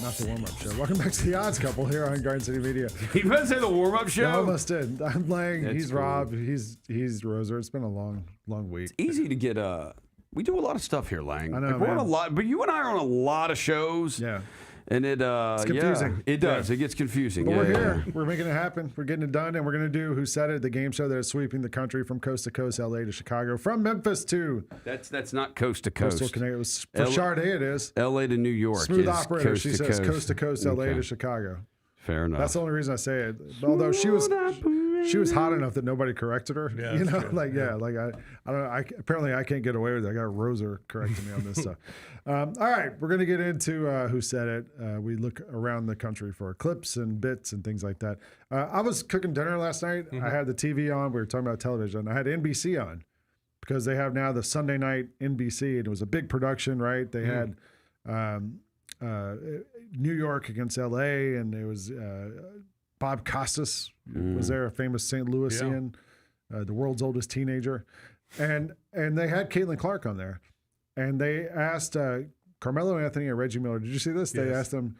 D: not the warm-up show. Welcome back to the Odds Couple here on Garden City Media.
C: You better say the warm-up show.
D: I almost did. I'm Lang.
C: That's
D: He's
C: cool.
D: Rob. He's Roser. It's been a long week.
C: Easy to get. We do a lot of stuff here, Lang.
D: I know,
C: we're on
D: man.
C: a lot, but you and I are on a lot of shows.
D: Yeah.
C: And it's
D: confusing.
C: Yeah, it does.
D: Yeah.
C: It gets confusing.
D: But
C: Yeah,
D: we're
C: yeah.
D: here. We're making it happen. We're getting it done, and we're going to do Who Said It, the game show that is sweeping the country from coast to coast, LA to Chicago, from Memphis to
C: That's not coast to coast.
D: coastal Connecticut. It was for
C: L-
D: Sade, it is.
C: LA to New York.
D: Smooth
C: is
D: operator.
C: coast
D: She
C: to
D: says coast to coast, LA
C: Okay.
D: to Chicago.
C: Fair enough.
D: That's the only reason I say it. Although she was hot enough that nobody corrected her.
B: Yeah,
D: you
B: that's
D: know,
B: true.
D: like I don't know. Apparently I can't get away with it. I got Roser correcting me on this stuff. All right, we're gonna get into Who Said It. We look around the country for clips and bits and things like that. I was cooking dinner last night. I had the TV on. We were talking about television. I had NBC on because they have now the Sunday night NBC, and it was a big production, right? They had New York against LA, and it was Bob Costas was there, a famous St. Louisian, the world's oldest teenager, and they had Caitlin Clark on there, and they asked Carmelo Anthony and Reggie Miller. Did you see this? They asked them.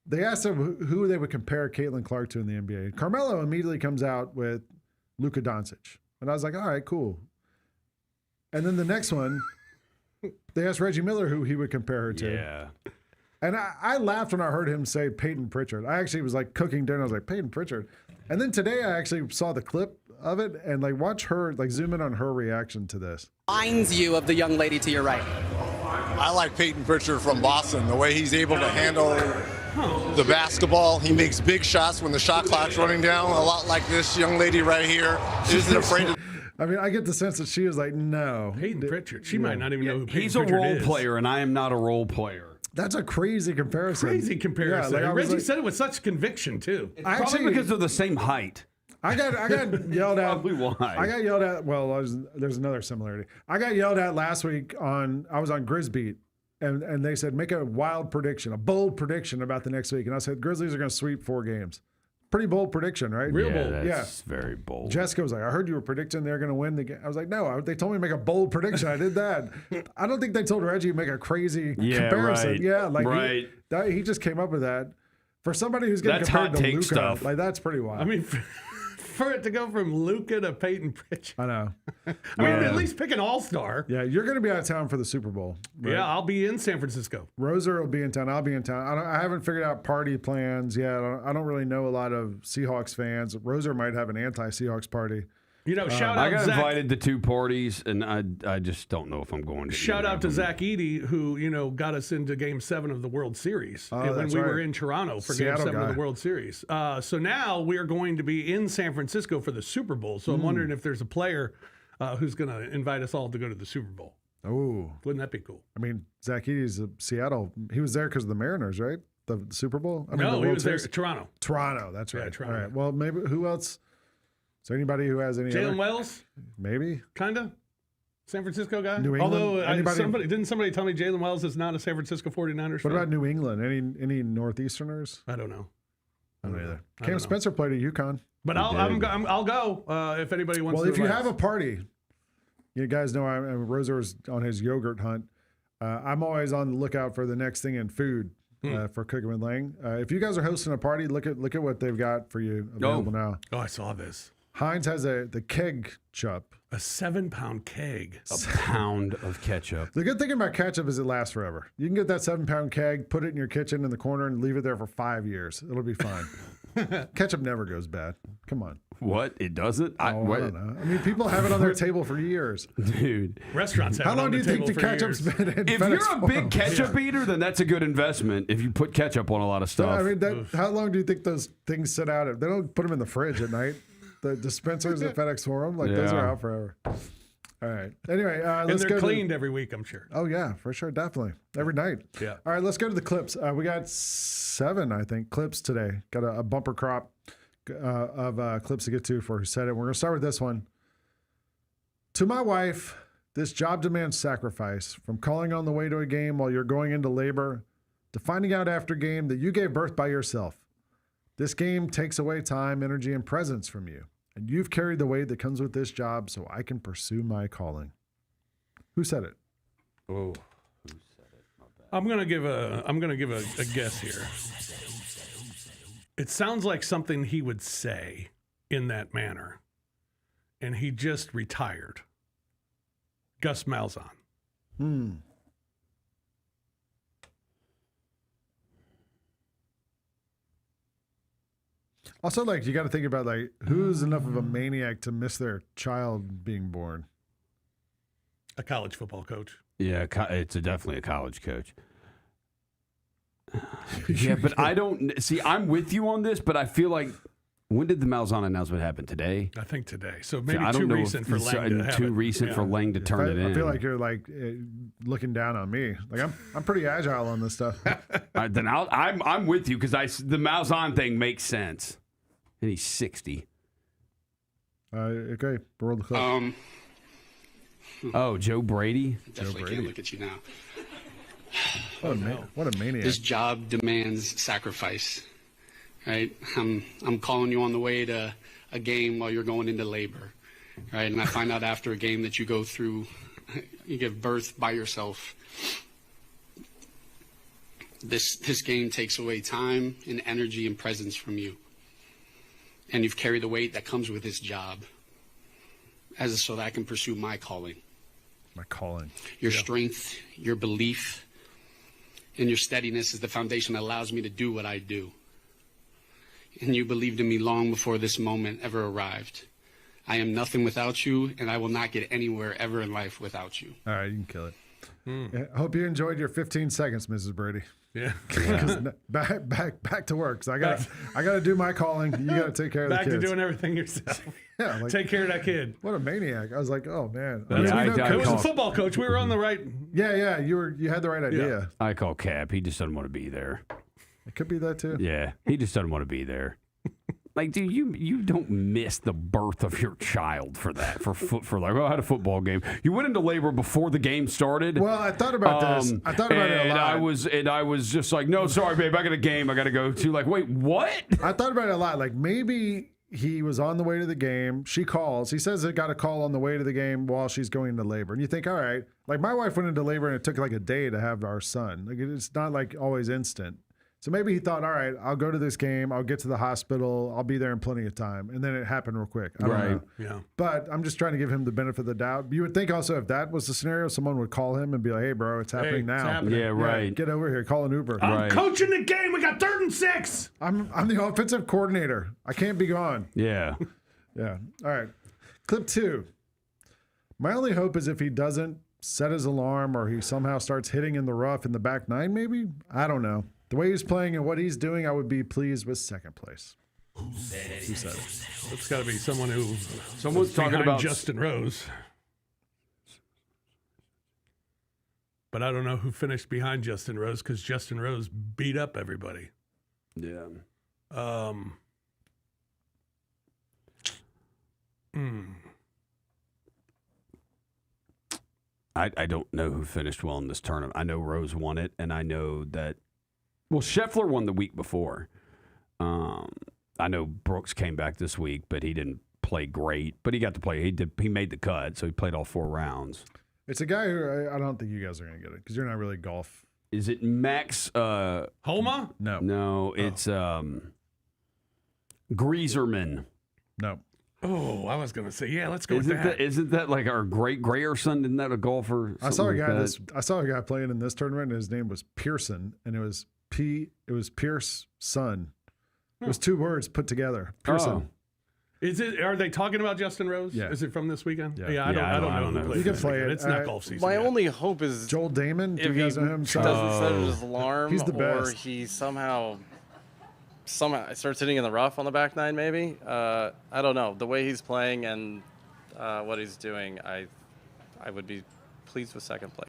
D: They asked them who they would compare Caitlin Clark to in the NBA. Carmelo immediately comes out with Luka Doncic, and I was like, all right, cool. And then the next one, they asked Reggie Miller who he would compare her to.
C: Yeah.
D: And I laughed when I heard him say Peyton Pritchard. I actually was like cooking dinner. I was like, Peyton Pritchard. And then today I actually saw the clip of it and like watch her, like zoom in on her reaction to this.
H: Reminds you of the young lady to your right.
I: I like Peyton Pritchard from Boston, the way he's able to handle the basketball. He makes big shots when the shot clock's running down, a lot like this young lady right here. Isn't afraid to.
D: I mean, I get the sense that she was like, no.
B: Hayden Pritchard. She might not even know who Peyton
C: He's a
B: Pritchard
C: role
B: is.
C: player, and I am not a role player.
D: That's a crazy comparison.
B: Crazy comparison.
D: Yeah, like I was
B: Reggie
D: like-
B: said it with such conviction too.
D: I
C: Probably
D: actually,
C: because they're the same height.
D: I got yelled at.
C: Probably why.
D: I got yelled at. Well, there's another similarity. I got yelled at last week I was on Grizzbeat, and they said make a wild prediction, a bold prediction about the next week, and I said Grizzlies are going to sweep 4 games. Pretty bold prediction, right?
B: Real bold.
C: That's very bold.
D: Jessica was like, I heard you were predicting they're going to win the game. I was like, no, they told me to make a bold prediction. I did that. I don't think they told Reggie to make a crazy comparison.
C: right.
D: Yeah, like
C: Right.
D: he just came up with that. For somebody who's getting
C: That's
D: compared
C: hot
D: to
C: take
D: Luka,
C: stuff.
D: like that's pretty wild.
B: I mean, for it to go from Luka to Peyton Pritchard.
D: I know.
B: I mean, at least pick an all-star.
D: Yeah, you're going to be out of town for the Super Bowl. Right?
B: Yeah, I'll be in San Francisco.
D: Roser will be in town. I'll be in town. I haven't figured out party plans yet. I don't really know a lot of Seahawks fans. Roser might have an anti-Seahawks party.
B: You know, shout
C: I
B: out
C: got
B: Zach.
C: invited to 2 parties, and I just don't know if I'm going to.
B: Shout
C: either
B: out
C: of
B: to
C: them.
B: Zach Eady, who got us into Game 7 of the World Series when
D: that's
B: we were
D: right.
B: in Toronto for
D: Seattle
B: Game 7 of
D: guy.
B: the World Series. So now we are going to be in San Francisco for the Super Bowl. So I'm wondering if there's a player who's going to invite us all to go to the Super Bowl.
D: Oh,
B: Wouldn't that be cool?
D: I mean, Zach Eady's a Seattle. He was there because of the Mariners, right? The Super Bowl. I mean, the
B: No, he
D: World
B: was there.
D: Series?
B: Toronto.
D: Toronto. That's right.
B: Toronto.
D: All right. Well, maybe who else? Is there anybody who has any?
B: Jalen
D: other?
B: Wells,
D: Maybe.
B: kind of. San Francisco guy.
D: New England?
B: Although
D: Anybody-
B: didn't somebody tell me Jalen Wells is not a San Francisco 49ers
D: What
B: fan?
D: about New England? Any Northeasterners?
B: I don't know.
D: I don't either.
B: I
D: Cam
B: don't know.
D: Spencer played at UConn.
B: But I'll go if anybody wants
D: Well,
B: to.
D: if you
B: invite
D: have
B: us.
D: a party, you guys know Roser's on his yogurt hunt. I'm always on the lookout for the next thing in food for Cooking with Lang. If you guys are hosting a party, look at what they've got for you available now.
B: Oh, I saw this.
D: Heinz has the keg chup.
B: A 7-pound keg.
C: A pound of ketchup.
D: The good thing about ketchup is it lasts forever. You can get that 7-pound keg, put it in your kitchen in the corner, and leave it there for 5 years. It'll be fine. Ketchup never goes bad. Come on.
C: What? It doesn't?
D: I don't know. I mean, people have it on their table for years.
C: Dude.
B: Restaurants have
D: How
B: it
D: long
B: on
D: do you
B: the
D: think the
B: table for
D: ketchup's
B: years.
D: been in
C: If
D: FedEx
C: you're a big
D: form?
C: ketchup eater, then that's a good investment if you put ketchup on a lot of stuff.
D: I mean, how long do you think those things sit out? They don't put them in the fridge at night. The dispensers at FedEx Forum, those are
C: Yeah.
D: out forever. All right. Anyway,
B: And
D: let's
B: they're
D: go.
B: cleaned every week, I'm sure.
D: Oh yeah, for sure, definitely every night.
B: Yeah.
D: All right, let's go to the clips. We got 7, I think, clips today. Got a bumper crop of clips to get to for Who Said It. We're gonna start with this one. To my wife, this job demands sacrifice. From calling on the way to a game while you're going into labor, to finding out after game that you gave birth by yourself. This game takes away time, energy, and presence from you. And you've carried the weight that comes with this job so I can pursue my calling. Who said it?
C: Oh, who said it? My
B: I'm gonna give a guess here. It sounds like something he would say in that manner, and he just retired. Gus Malzahn.
D: Also, like, you got to think about, like, who's enough of a maniac to miss their child being born?
B: A college football coach.
C: Yeah, it's definitely a college coach. Yeah, but I don't see. I'm with you on this, but I feel like when did the Malzahn announcement happen? Today?
B: I think today. So maybe
C: I don't
B: too
C: know
B: recent for Lang to have
C: too
B: it.
C: recent for Lang to turn it in.
D: I feel like you're like looking down on me. Like I'm pretty agile on this stuff.
C: Then I'm with you because the Malzahn thing makes sense, and he's 60.
D: Okay, roll the clip.
C: Oh, Joe Brady.
H: Definitely can't look at you now.
D: What a maniac!
H: This job demands sacrifice, right? I'm calling you on the way to a game while you're going into labor, right? And I find out after a game that you go through, you give birth by yourself. This game takes away time and energy and presence from you, and you've carried the weight that comes with this job, so that I can pursue my calling.
D: My calling.
H: Your strength, your belief, and your steadiness is the foundation that allows me to do what I do. And you believed in me long before this moment ever arrived. I am nothing without you, and I will not get anywhere ever in life without you.
D: All right, you can kill it. Yeah, I hope you enjoyed your 15 seconds, Mrs. Brady.
B: Yeah.
D: back to work. So I gotta do my calling. You gotta take care of the
B: Back
D: kids.
B: to doing everything yourself.
D: Yeah, like,
B: Take care of that kid.
D: what a maniac! I was like, oh man.
B: It was a football coach. We were on the right.
D: Yeah. You had the right idea.
C: I call Cap. He just doesn't want to be there.
D: It could be that too.
C: Yeah, he just doesn't want to be there. Like, dude, you don't miss the birth of your child for that. For like, I had a football game. You went into labor before the game started.
D: Well, I thought about this. I thought about it a lot.
C: I was just like, no, sorry, babe, I got a game I got to go to. Like, wait, what?
D: I thought about it a lot. Like, maybe he was on the way to the game. She calls. He says he got a call on the way to the game while she's going into labor. And you think, all right, like my wife went into labor and it took like a day to have our son. Like, it's not like always instant. So maybe he thought, all right, I'll go to this game. I'll get to the hospital. I'll be there in plenty of time. And then it happened real quick. I don't know.
B: Yeah.
D: But I'm just trying to give him the benefit of the doubt. You would think also if that was the scenario, someone would call him and be like, hey, bro, it's happening now.
B: It's happening.
C: Yeah, right.
D: Get over here. Call an Uber.
B: I'm coaching the game. We got 3rd and 6.
D: I'm the offensive coordinator. I can't be gone.
C: Yeah.
D: Yeah. All right. Clip 2. My only hope is if he doesn't set his alarm or he somehow starts hitting in the rough in the back 9, maybe. I don't know. The way he's playing and what he's doing, I would be pleased with 2nd place. Who said it?
B: It's got to be someone who.
C: Someone's talking
B: behind
C: about
B: Justin Rose. But I don't know who finished behind Justin Rose because Justin Rose beat up everybody.
C: Yeah. I don't know who finished well in this tournament. I know Rose won it, and I know that. Well, Scheffler won the week before. I know Brooks came back this week, but he didn't play great. But he got to play. He made the cut, so he played all 4 rounds.
D: It's a guy who I don't think you guys are going to get it because you're not really golf.
C: Is it Max?
B: Homa?
D: No.
C: It's Grieserman.
D: No.
B: Oh, I was going to say, yeah, let's go with
C: Isn't
B: that.
C: isn't that like our great Grayerson? Isn't that a golfer?
D: I saw a
C: Something
D: guy.
C: like that?
D: I saw a guy playing in this tournament, and his name was Pearson, and it was Pierce Son. It was 2 words put together. Pearson.
B: Oh. Are they talking about Justin Rose?
D: Yeah.
B: Is it from this weekend?
D: Yeah.
B: I don't know. Who
D: You can
B: plays
D: play
B: this weekend.
D: it.
B: It's not golf season.
J: My
B: yet.
J: only hope is
D: Joel Damon. Do
J: if
D: you guys
J: he
D: know him?
J: doesn't set his alarm,
D: He's the
J: or
D: best.
J: he somehow starts hitting in the rough on the back 9. Maybe I don't know. The way he's playing and what he's doing, I would be pleased with 2nd place.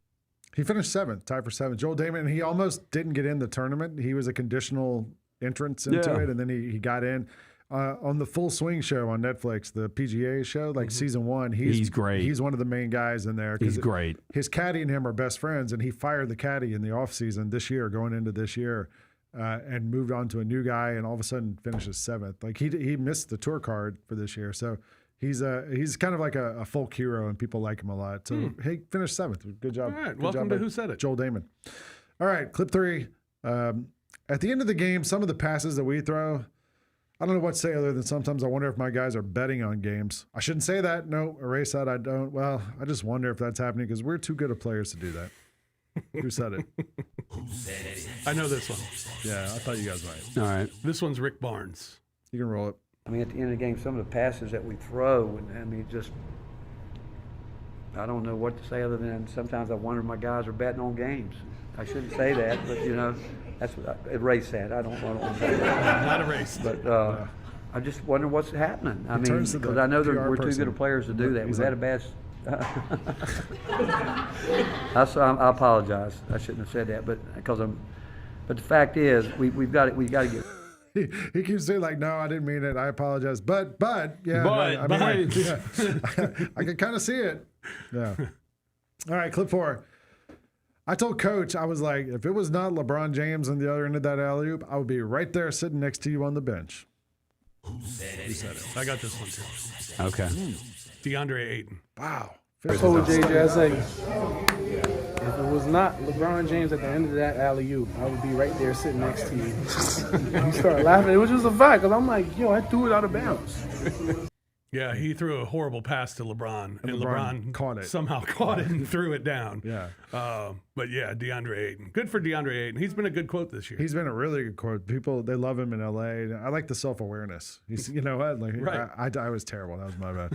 D: He finished 7th, tied for 7th. Joel Damon, and he almost didn't get in the tournament. He was a conditional entrance into it, and then he got in. On the Full Swing show on Netflix, the PGA show, like season 1, he's
C: great.
D: He's one of the main guys in there.
C: He's great.
D: His caddy and him are best friends, and he fired the caddy in the offseason this year, going into this year, and moved on to a new guy, and all of a sudden finishes 7th. Like he missed the tour card for this year, so he's kind of like a folk hero, and people like him a lot. So he finished 7th. Good job.
B: All right.
D: Good
B: Welcome
D: job
B: to
D: by
B: Who Said It?
D: Joel Damon. All right, clip 3. At the end of the game, some of the passes that we throw, I don't know what to say other than sometimes I wonder if my guys are betting on games. I shouldn't say that. No, erase that. I don't. Well, I just wonder if that's happening because we're too good of players to do that. Who said it?
B: I know this one.
D: Yeah, I thought you guys might.
C: All right.
B: This one's Rick Barnes.
D: You can roll it.
K: I mean, at the end of the game, some of the passes that we throw, and I mean, just, I don't know what to say other than sometimes I wonder if my guys are betting on games. I shouldn't say that, but you know, that's what erase that. I don't want to say that.
B: Not erased.
K: But I just wonder what's happening. I mean,
D: turns to the
K: because I know that
D: PR
K: we're too
D: person.
K: good of players to do that.
D: He's
K: We've had a bad. I apologize. I shouldn't have said that, but because I'm. But the fact is, we've got it. We got to get.
D: He keeps saying like, no, I didn't mean it. I apologize. But yeah,
C: But,
D: I mean, like, yeah. I can kind of see it. Yeah. All right, clip 4. I told Coach, I was like, if it was not LeBron James on the other end of that alley-oop, I would be right there sitting next to you on the bench.
B: Who said it? I got this one too.
C: Okay.
B: DeAndre Ayton.
D: Wow.
L: I told JJ, I say, if it was not LeBron James at the end of that alley-oop, I would be right there sitting next to you. He started laughing. It was just a fact, because I'm like, yo, I threw it out of bounds.
B: Yeah, he threw a horrible pass to LeBron, and LeBron
D: caught it.
B: Somehow caught it and threw it down.
D: Yeah.
B: But yeah, DeAndre Ayton. Good for DeAndre Ayton. He's been a good quote this year.
D: He's been a really good quote. People, they love him in LA. I like the self-awareness. He's, you know what? Like,
B: Right.
D: I was terrible. That was my bad.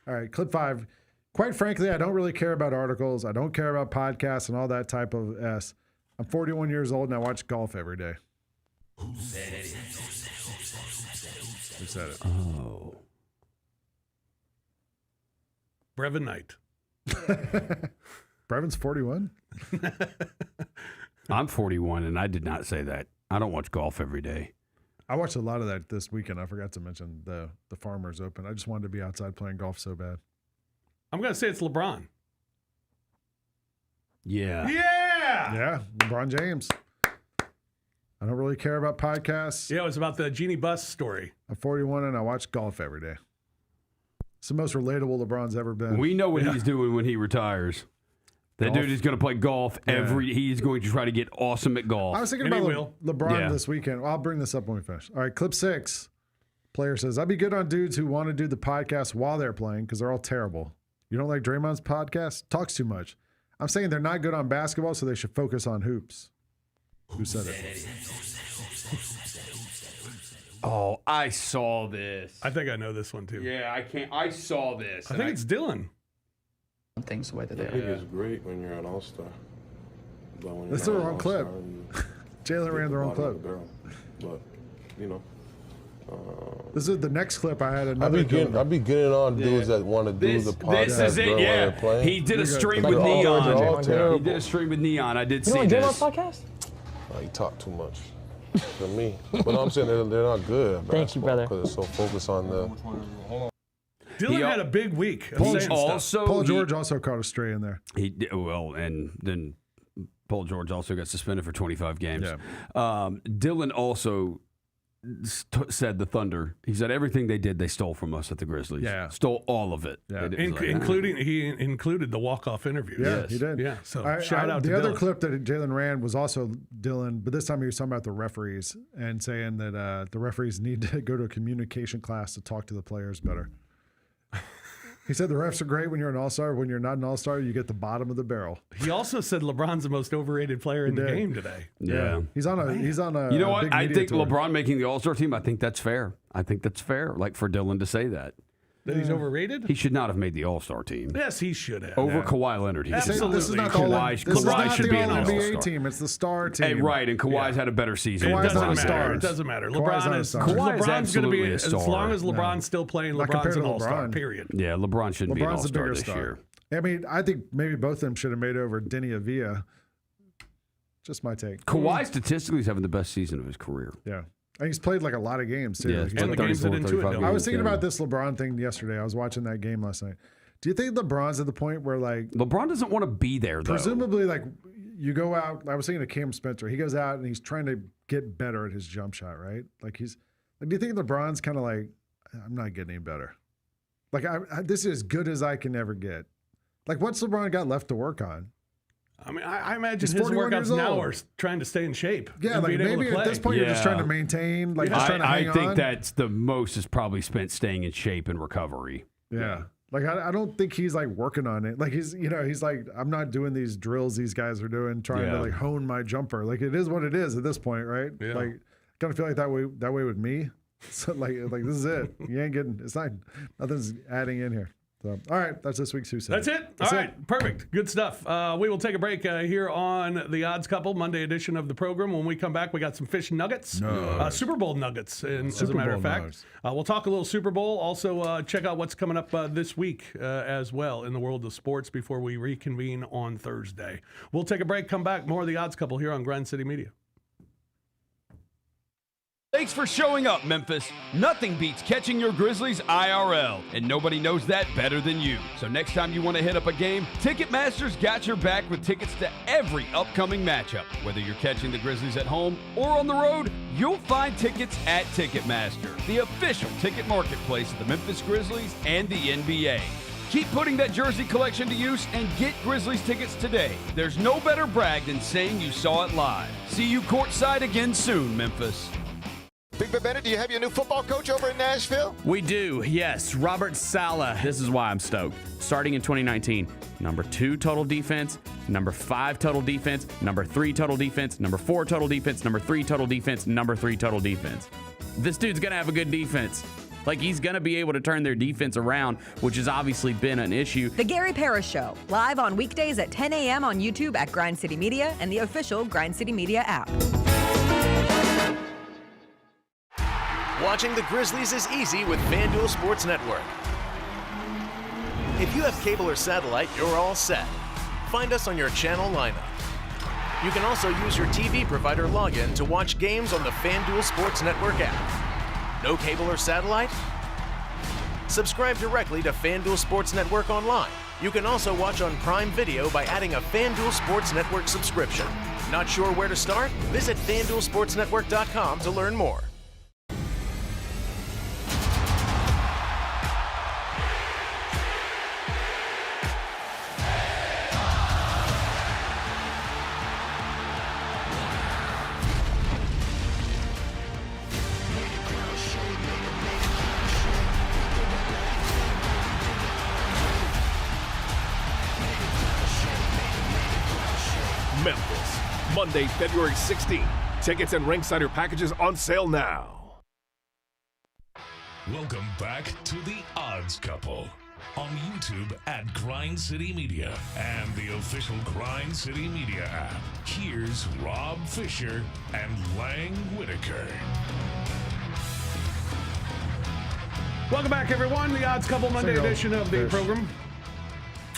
D: All right, clip 5. Quite frankly, I don't really care about articles. I don't care about podcasts and all that type of S. I'm 41 years old and I watch golf every day. Who said it?
C: Oh.
B: Brevin Knight.
D: Brevin's 41?
C: I'm 41, and I did not say that. I don't watch golf every day.
D: I watched a lot of that this weekend. I forgot to mention the Farmers Open. I just wanted to be outside playing golf so bad.
B: I'm going to say it's LeBron.
C: Yeah.
B: Yeah!
D: Yeah, LeBron James. I don't really care about podcasts.
B: Yeah, it was about the Jeannie Buss story.
D: I'm 41 and I watch golf every day. It's the most relatable LeBron's ever been.
C: We know what he's doing when he retires. That
D: Golf?
C: dude is going to play golf every. He's going to try to get awesome at golf.
D: I was thinking
B: And he
D: about LeBron
C: Yeah.
D: this weekend. I'll bring this up when we finish. All right, clip 6. Player says, I'd be good on dudes who want to do the podcast while they're playing because they're all terrible. You don't like Draymond's podcast? Talks too much. I'm saying they're not good on basketball, so they should focus on hoops. Who said it?
C: Oh, I saw this.
B: I think I know this one too.
C: Yeah, I can't. I saw this.
B: I think it's Dylan.
M: Things the way that they
N: I think it's great when you're an all-star. But when
D: That's
N: you're
D: the
N: not
D: wrong
N: an
D: clip.
N: all-star,
D: Jalen ran the wrong clip.
N: But, you know.
D: This is the next clip. I had
N: I
D: another.
N: be getting on dudes that want to do the podcast.
C: This is it.
N: bro, while
C: Yeah,
N: they're playing.
C: he did a stream
N: Like,
C: with
N: all guys are all
C: Neon. He
N: terrible.
C: did a stream with Neon. I did
M: You
C: see
M: don't like
C: this.
M: Draymond's podcast?
N: Oh, you talk too much for me. But I'm saying they're not good. at
M: Thank you, brother.
N: Because it's so focused on the.
B: Dylan
C: He
B: had a big week. Of
C: He
B: saying stuff.
C: also
D: Paul George also caught a stray in there.
C: He did, well, and then Paul George also got suspended for 25 games.
D: Yeah.
C: Dylan also said the Thunder. He said everything they did, they stole from us at the Grizzlies.
D: Yeah.
C: Stole all of it.
D: Yeah.
C: And it was like,
B: Including he included the walk-off interview.
D: Yeah,
C: Yes.
D: he did.
B: Yeah, so
D: I-
B: shout out
D: the
B: to
D: other
B: Dylan.
D: clip that Jalen ran was also Dylan, but this time he was talking about the referees and saying that the referees need to go to a communication class to talk to the players better. He said the refs are great when you're an all-star. When you're not an all-star, you get the bottom of the barrel.
B: He also said LeBron's the most overrated player in the
D: did.
B: game today.
C: Yeah.
D: He's on a
C: You know what?
D: big
C: I
D: media
C: think
D: tour.
C: LeBron making the All-Star team, I think that's fair. I think that's fair. Like for Dylan to say that.
B: That he's overrated?
C: He should not have made the All-Star team.
B: Yes, he should have.
C: Over Kawhi Leonard. He should
B: Absolutely.
D: This is not the
C: Kawhi,
D: this is
C: Kawhi
D: not
C: should
D: the
C: be an
D: All-NBA
C: All-Star
D: team. It's the star team.
C: Hey, right, and Kawhi's had a better season.
B: It
D: Kawhi's
B: doesn't
D: not a
B: matter.
D: star.
B: It doesn't matter.
D: Kawhi's
B: LeBron
D: not a
B: is
D: star.
C: Kawhi is
B: LeBron's going to
C: absolutely
B: be
C: a
B: as
C: star.
B: long as
D: No.
B: LeBron's still playing.
D: Not
B: LeBron's
D: compared
B: an
D: to
B: all-star.
D: LeBron.
B: Period.
C: Yeah, LeBron shouldn't be an
D: LeBron's the
C: All-Star
D: bigger
C: this
D: star.
C: year.
D: I mean, I think maybe both of them should have made over Denny Avila. Just my take.
C: Kawhi statistically is having the best season of his career.
D: Yeah. And he's played like a lot of games too.
C: Yeah,
D: Like,
C: he's
D: he's
B: And the
C: played
B: games that
C: 34,
B: didn't do it,
C: 35
B: though.
C: games,
D: I was thinking
C: yeah.
D: about this LeBron thing yesterday. I was watching that game last night. Do you think LeBron's at the point where, like,
C: LeBron doesn't want to be there, though.
D: presumably, like, you go out? I was thinking of Cam Spencer. He goes out and he's trying to get better at his jump shot, right? Like, do you think LeBron's kind of like, I'm not getting any better? Like, this is as good as I can ever get. Like, what's LeBron got left to work on?
B: I mean, I imagine
D: He's
B: his
D: 41 years
B: workouts now
D: old.
B: are trying to stay in shape.
D: Yeah,
B: and
D: like
B: being able
D: maybe
B: to
D: at
B: play.
D: this point you're just trying to maintain, like just trying to hang
C: I think
D: on.
C: that's the most is probably spent staying in shape and recovery.
D: Yeah. Like I don't think he's like working on it. Like he's like, I'm not doing these drills these guys are doing, trying to like hone my jumper. Like it is what it is at this point, right?
B: Yeah.
D: Like kind of feel like that way with me. So like this is it. You ain't getting. It's not. Nothing's adding in here. So all right, that's this week's Who Said It.
B: That's it. All right, perfect. Good stuff. We will take a break here on the Odds Couple Monday edition of the program. When we come back, we got some fish nuggets, Super Bowl nuggets, as a matter of fact. We'll talk a little Super Bowl. Also, check out what's coming up this week as well in the world of sports before we reconvene on Thursday. We'll take a break. Come back. More of the Odds Couple here on Grind City Media.
C: Thanks for showing up, Memphis. Nothing beats catching your Grizzlies IRL, and nobody knows that better than you. So next time you want to hit up a game, Ticketmaster's got your back with tickets to every upcoming matchup. Whether you're catching the Grizzlies at home or on the road, you'll find tickets at Ticketmaster, the official ticket marketplace of the Memphis Grizzlies and the NBA. Keep putting that jersey collection to use and get Grizzlies tickets today. There's no better brag than saying you saw it live. See you courtside again soon, Memphis.
O: Big Ben Bennett, do you have your new football coach over in Nashville?
P: We do, yes. Robert Saleh. This is why I'm stoked. Starting in 2019, number 2 total defense, number 5 total defense, number 3 total defense, number 4 total defense, number 3 total defense, number 3 total defense. This dude's going to have a good defense. Like, he's going to be able to turn their defense around, which has obviously been an issue.
Q: The Gary Parrish Show, live on weekdays at 10 a.m. on YouTube at Grind City Media and the official Grind City Media app.
R: Watching the Grizzlies is easy with FanDuel Sports Network. If you have cable or satellite, you're all set. Find us on your channel lineup. You can also use your TV provider login to watch games on the FanDuel Sports Network app. No cable or satellite? Subscribe directly to FanDuel Sports Network online. You can also watch on Prime Video by adding a FanDuel Sports Network subscription. Not sure where to start? Visit FanDuelSportsNetwork.com to learn more.
S: Memphis, Monday, February 16th. Tickets and Ringsider packages on sale now.
A: Welcome back to the Odds Couple on YouTube at Grind City Media and the official Grind City Media app. Here's Rob Fisher and Lang Whitaker.
B: Welcome back, everyone. The Odds Couple Monday edition of the program.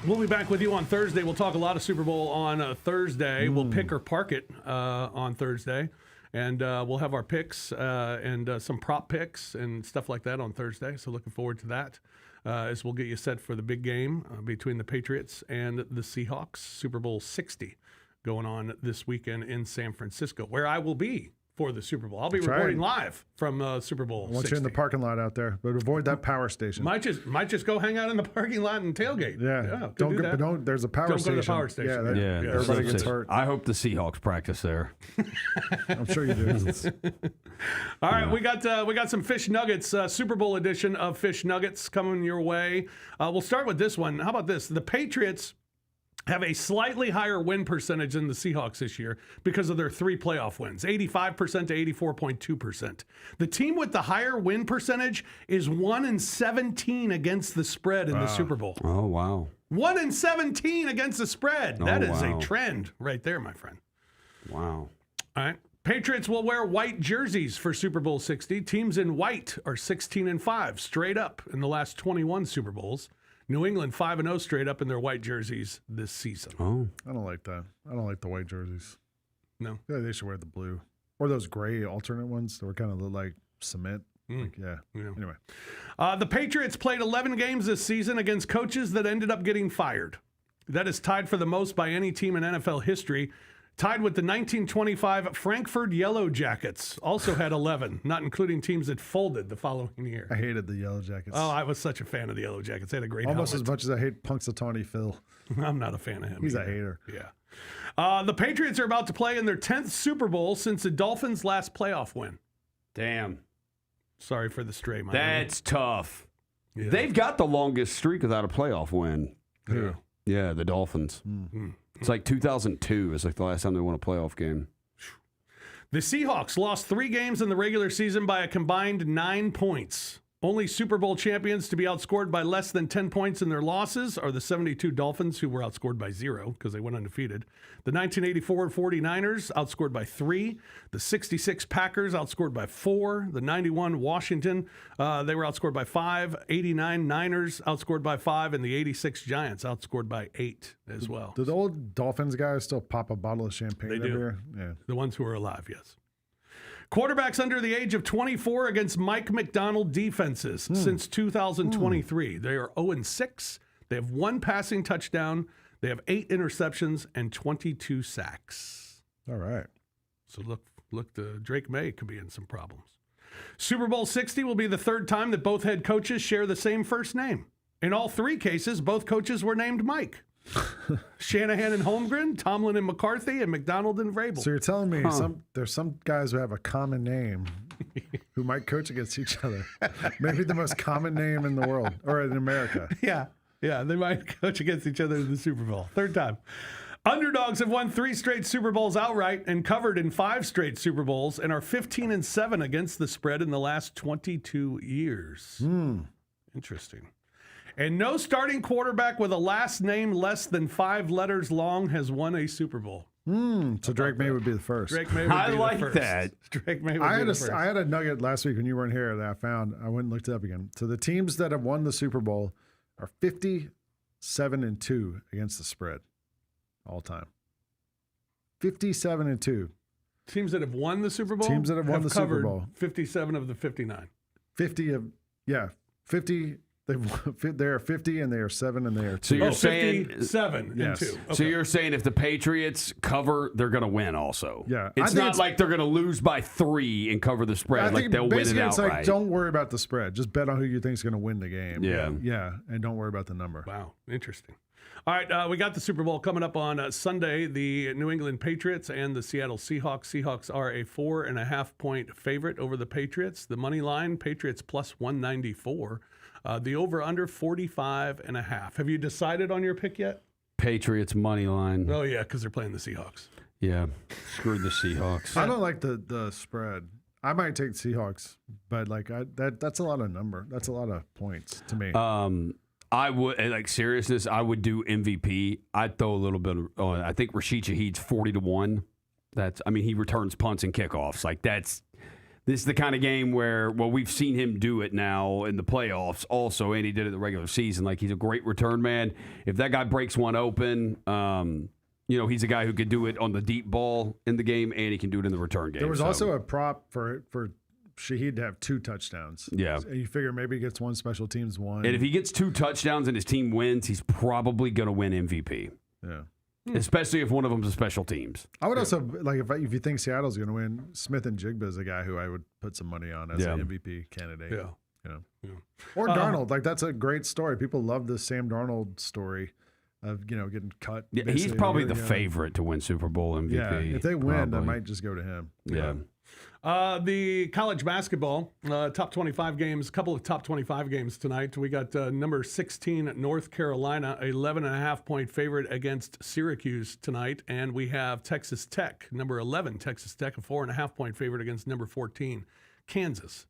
B: We'll be back with you on Thursday. We'll talk a lot of Super Bowl on Thursday. We'll pick or park it on Thursday. And we'll have our picks and some prop picks and stuff like that on Thursday. So looking forward to that as we'll get you set for the big game between the Patriots and the Seahawks. Super Bowl 60 going on this weekend in San Francisco, where I will be for the Super Bowl. I'll be reporting live from Super Bowl 60.
D: I want you in the parking lot out there, but avoid that power station.
B: Might just go hang out in the parking lot and tailgate.
D: Yeah,
B: don't
D: there's a power
B: don't
D: station.
B: Go to the power station.
C: Yeah,
D: everybody gets hurt.
C: I hope the Seahawks practice there.
D: I'm sure you do.
B: All right, we got some fish nuggets, Super Bowl edition of fish nuggets coming your way. We'll start with this one. How about this? The Patriots have a slightly higher win percentage than the Seahawks this year because of their 3 playoff wins, 85% to 84.2%. The team with the higher win percentage is 1-17 against the spread in the Super Bowl.
C: Oh, wow.
B: 1-17 against the spread. That is a trend right there, my friend.
C: Wow.
B: All right. Patriots will wear white jerseys for Super Bowl 60. Teams in white are 16-5 straight up in the last 21 Super Bowls. New England 5-0 straight up in their white jerseys this season.
C: Oh,
D: I don't like that. I don't like the white jerseys.
B: No,
D: yeah, they should wear the blue or those gray alternate ones that were kind of like cement. Like, yeah. Anyway,
B: the Patriots played 11 games this season against coaches that ended up getting fired. That is tied for the most by any team in NFL history. Tied with the 1925 Frankfurt Yellow Jackets, also had 11, not including teams that folded the following year.
D: I hated the Yellow Jackets.
B: Oh, I was such a fan of the Yellow Jackets. They had a great
D: Almost
B: helmet.
D: as much as I hate Punxsutawney Phil.
B: I'm not a fan of him.
D: He's
B: either.
D: a hater.
B: Yeah. The Patriots are about to play in their 10th Super Bowl since the Dolphins' last playoff win.
C: Damn.
B: Sorry for the stray, Miami.
C: That's tough.
B: Yeah.
C: They've got the longest streak without a playoff win.
B: Yeah.
C: Yeah, the Dolphins. It's like 2002 is like the last time they won a playoff game.
B: The Seahawks lost 3 games in the regular season by a combined 9 points. Only Super Bowl champions to be outscored by less than 10 points in their losses are the 72 Dolphins, who were outscored by 0 because they went undefeated. The 1984 49ers outscored by 3. The 66 Packers outscored by 4. The 91 Washington, they were outscored by 5. 89 Niners outscored by 5. And the 86 Giants outscored by 8 as well.
D: Do the old Dolphins guys still pop a bottle of champagne
B: They
D: every
B: do.
D: year? Yeah.
B: The ones who are alive, yes. Quarterbacks under the age of 24 against Mike McDonald defenses since 2023. They are 0-6. They have 1 passing touchdown. They have 8 interceptions and 22 sacks.
D: All right.
B: So look, Drake May could be in some problems. Super Bowl 60 will be the 3rd time that both head coaches share the same first name. In all 3 cases, both coaches were named Mike. Shanahan and Holmgren, Tomlin and McCarthy, and McDonald and Vrabel.
D: So you're telling me there's some guys who have a common name who might coach against each other. Maybe the most common name in the world or in America.
B: Yeah, they might coach against each other in the Super Bowl. 3rd time. Underdogs have won 3 straight Super Bowls outright and covered in 5 straight Super Bowls and are 15-7 against the spread in the last 22 years. Interesting. And no starting quarterback with a last name less than 5 letters long has won a Super Bowl.
D: So Drake May would be the first.
B: Drake May would be the first.
C: that.
B: Drake May would be the first.
D: I had a nugget last week when you weren't here that I found. I went and looked it up again. So the teams that have won the Super Bowl are 57-2 against the spread all time. 57-2.
B: Teams that have won the Super Bowl?
D: Teams that have won the Super
B: covered
D: Bowl.
B: 57 of the 59.
D: 50. They are 50 and they are 7 and they are 2.
C: So you're saying
B: 57
D: Yes.
B: and 2.
C: So you're saying if the Patriots cover, they're going to win also.
D: Yeah.
C: It's not like they're going to lose by 3 and cover the spread.
D: I
C: Like
D: think
C: they'll win it
D: basically it's
C: outright.
D: like don't worry about the spread. Just bet on who you think is going to win the game.
C: Yeah.
D: Yeah. And don't worry about the number.
B: Wow, interesting. All right, we got the Super Bowl coming up on Sunday. The New England Patriots and the Seattle Seahawks. Seahawks are a 4.5-point favorite over the Patriots. The money line, Patriots plus 194. The over-under 45.5. Have you decided on your pick yet?
C: Patriots money line.
B: Oh, yeah, because they're playing the Seahawks.
C: Yeah. Screw the Seahawks.
D: I don't like the spread. I might take Seahawks, but that's a lot of number. That's a lot of points to me.
C: I would, like seriousness, I would do MVP. I'd throw a little bit on. I think Rashid Shaheed's 40-1. He returns punts and kickoffs. This is the kind of game where, we've seen him do it now in the playoffs also, and he did it in the regular season. He's a great return man. If that guy breaks one open, he's a guy who could do it on the deep ball in the game, and he can do it in the return game.
D: There was also a prop for Shaheed to have 2 touchdowns.
C: Yeah.
D: So you figure maybe he gets 1 special teams 1.
C: And if he gets 2 touchdowns and his team wins, he's probably going to win MVP.
D: Yeah.
C: Especially if one of them's a special teams.
D: I would also, if you think Seattle's going to win, Smith and Jigba is a guy who I would put some money on as an MVP candidate.
B: Yeah.
D: Or Darnold. That's a great story. People love the Sam Darnold story of, getting cut.
C: Yeah, he's probably the favorite to win Super Bowl MVP.
D: Yeah, if they win,
C: probably.
D: I might just go to him.
C: Yeah.
B: The college basketball, top 25 games, a couple of top 25 games tonight. We got number 16, North Carolina, 11.5-point favorite against Syracuse tonight. And we have Texas Tech, number 11, Texas Tech, a 4.5-point favorite against number 14, Kansas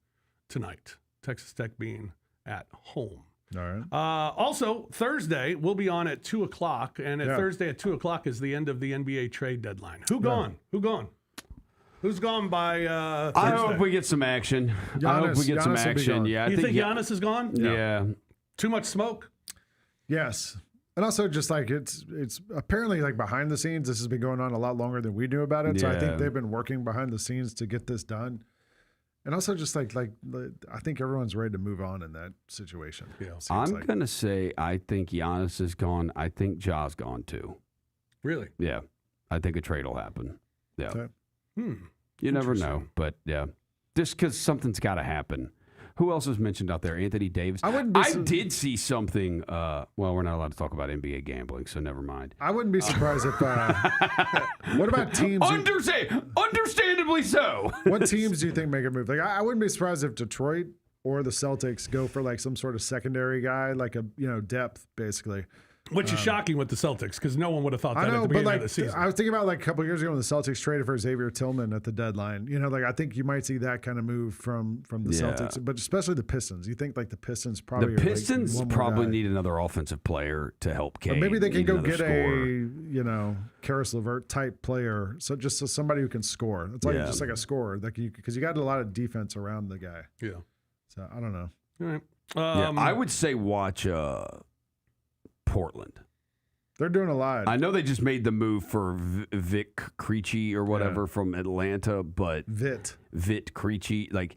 B: tonight. Texas Tech being at home.
D: All right.
B: Also, Thursday, we'll be on at 2 o'clock. And Thursday at 2 o'clock is the end of the NBA trade deadline. Who gone? Who's gone by Thursday?
C: I hope we get some action. Yeah,
B: you think Giannis is gone?
C: Yeah.
B: Too much smoke?
D: Yes. And also just it's apparently behind the scenes, this has been going on a lot longer than we knew about it. So I think they've been working behind the scenes to get this done. And also just I think everyone's ready to move on in that situation.
B: Yeah.
C: I'm going to say I think Giannis is gone. I think Ja's gone too.
B: Really?
C: Yeah. I think a trade will happen. Yeah.
D: Okay.
C: You never know, but yeah, just because something's got to happen. Who else was mentioned out there? Anthony Davis. I did see something. Well, we're not allowed to talk about NBA gambling, so never mind.
D: I wouldn't be surprised if. What about teams?
C: Understandably so.
D: What teams do you think make a move? Like, I wouldn't be surprised if Detroit or the Celtics go for like some sort of secondary guy, like a depth basically.
B: Which is shocking with the Celtics because no one would have thought that
D: I know,
B: at the
D: but
B: beginning
D: like
B: of the season.
D: I was thinking about like a couple of years ago when the Celtics traded for Xavier Tillman at the deadline. Like I think you might see that kind of move from the Celtics, but especially the Pistons. You think like the Pistons probably
C: need another offensive player to help Kane.
D: Or maybe they can go get
C: scorer.
D: Karis LeVert type player, so somebody who can score. It's like just like a scorer because you got a lot of defense around the guy.
B: Yeah.
D: So I don't know.
B: All right.
C: I would say watch Portland.
D: They're doing a lot.
C: I know they just made the move for Vic Krejci or whatever from Atlanta, but
D: Vit
C: Krejci, like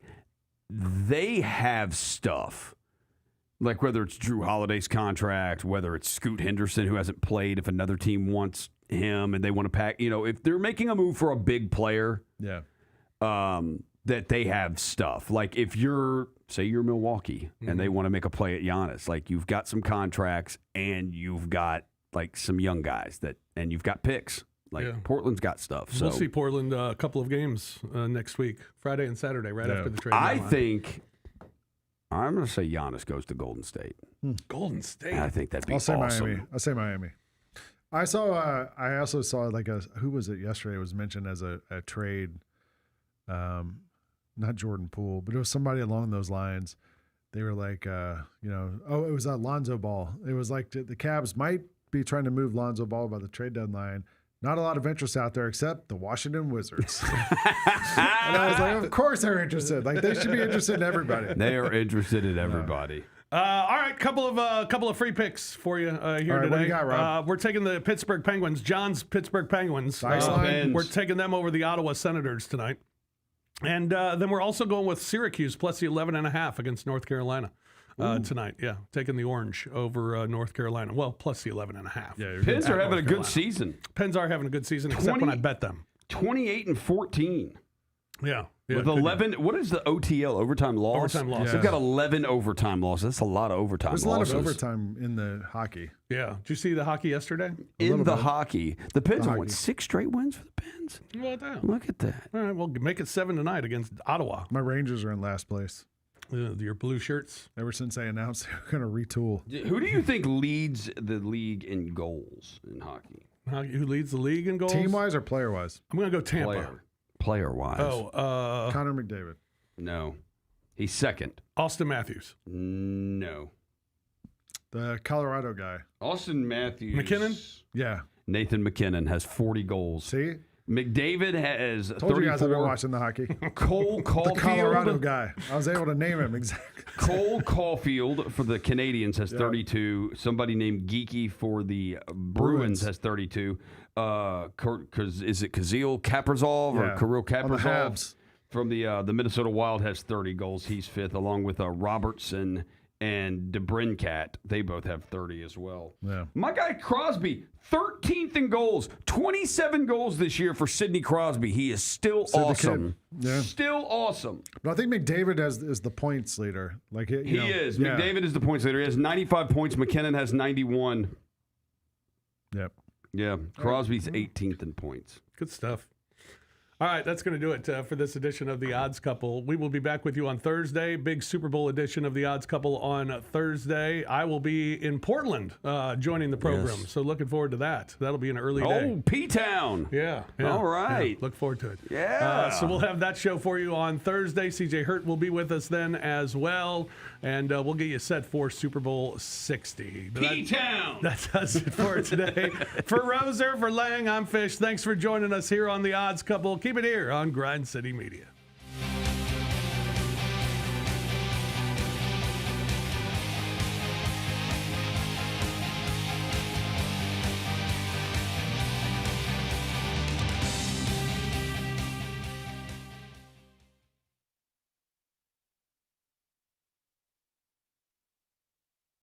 C: they have stuff. Like whether it's Drew Holiday's contract, whether it's Scoot Henderson who hasn't played, if another team wants him and they want to pack, if they're making a move for a big player, that they have stuff. Like if you're Milwaukee and they want to make a play at Giannis, like you've got some contracts and you've got like some young guys and you've got picks. Like Portland's got stuff. So
B: we'll see Portland a couple of games next week, Friday and Saturday, right after the trade.
C: I think I'm going to say Giannis goes to Golden State.
B: Golden State.
C: I think that'd be
D: awesome.
C: Miami.
D: I'll say Miami. I also saw like who was it yesterday? It was mentioned as a trade. Not Jordan Poole, but it was somebody along those lines. They were like, it was Lonzo Ball. It was like the Cavs might be trying to move Lonzo Ball by the trade deadline. Not a lot of interest out there except the Washington Wizards. And I was like, of course they're interested. Like they should be interested in everybody.
C: They are interested in everybody.
B: All right, couple of free picks for you here today.
D: What do you got, Rob?
B: We're taking the Pittsburgh Penguins, John's Pittsburgh Penguins. We're taking them over the Ottawa Senators tonight. And then we're also going with Syracuse plus the 11.5 against North Carolina tonight. Yeah, taking the Orange over North Carolina. Well, plus the 11.5.
C: Yeah, Pens are having a good season.
B: Pens are having a good season, except when I bet them.
C: 28-14.
B: Yeah.
C: With 11, what is the OTL, overtime loss?
B: Overtime loss.
C: They've got 11 overtime losses. That's a lot of overtime
D: losses.
C: There's
D: a lot of overtime in the hockey.
B: Yeah. Did you see the hockey yesterday?
C: Hockey. The Pens have won 6 straight wins for the Pens. Look at that.
B: All right, well, make it 7 tonight against Ottawa.
D: My Rangers are in last place.
B: Your blue shirts?
D: Ever since they announced they were going to retool.
C: Who do you think leads the league in goals in hockey?
B: Who leads the league in goals?
D: Team-wise or player-wise?
B: I'm going to go Tampa.
C: Player-wise.
D: Connor McDavid.
C: No. He's second.
B: Austin Matthews.
C: No.
D: The Colorado guy.
C: Austin Matthews.
B: McKinnon?
D: Yeah.
C: Nathan McKinnon has 40 goals.
D: See?
C: McDavid has 34.
D: Told you guys I've been watching the hockey.
C: Cole Caulfield.
D: The Colorado guy. I was able to name him exactly.
C: Cole Caulfield for the Canadians has 32. Somebody named Geeky for the Bruins has 32. Is it Kirill Kaprizov or Kirill Kaprizov from the Minnesota Wild has 30 goals. He's fifth, along with Robertson and DeBrincat. They both have 30 as well.
D: Yeah.
C: My guy Crosby, 13th in goals, 27 goals this year for Sidney Crosby. He is still awesome.
D: Yeah.
C: Still awesome.
D: But I think McDavid is the points leader. Like
C: he is. Yeah. McDavid is the points leader. He has 95 points. McKinnon has 91.
D: Yep.
C: Yeah. Crosby's 18th in points.
B: Good stuff. All right, that's going to do it for this edition of The Odds Couple. We will be back with you on Thursday. Big Super Bowl edition of The Odds Couple on Thursday. I will be in Portland joining the program, so looking forward to that. That'll be an early day.
C: Oh, P-Town.
B: Yeah.
C: All right.
B: Yeah, look forward to it.
C: Yeah.
B: So we'll have that show for you on Thursday. CJ Hurt will be with us then as well, and we'll get you set for Super Bowl 60.
C: P-Town.
B: That does it for today. For Roser, for Lang, I'm Fish. Thanks for joining us here on The Odds Couple. Keep it here on Grind City Media.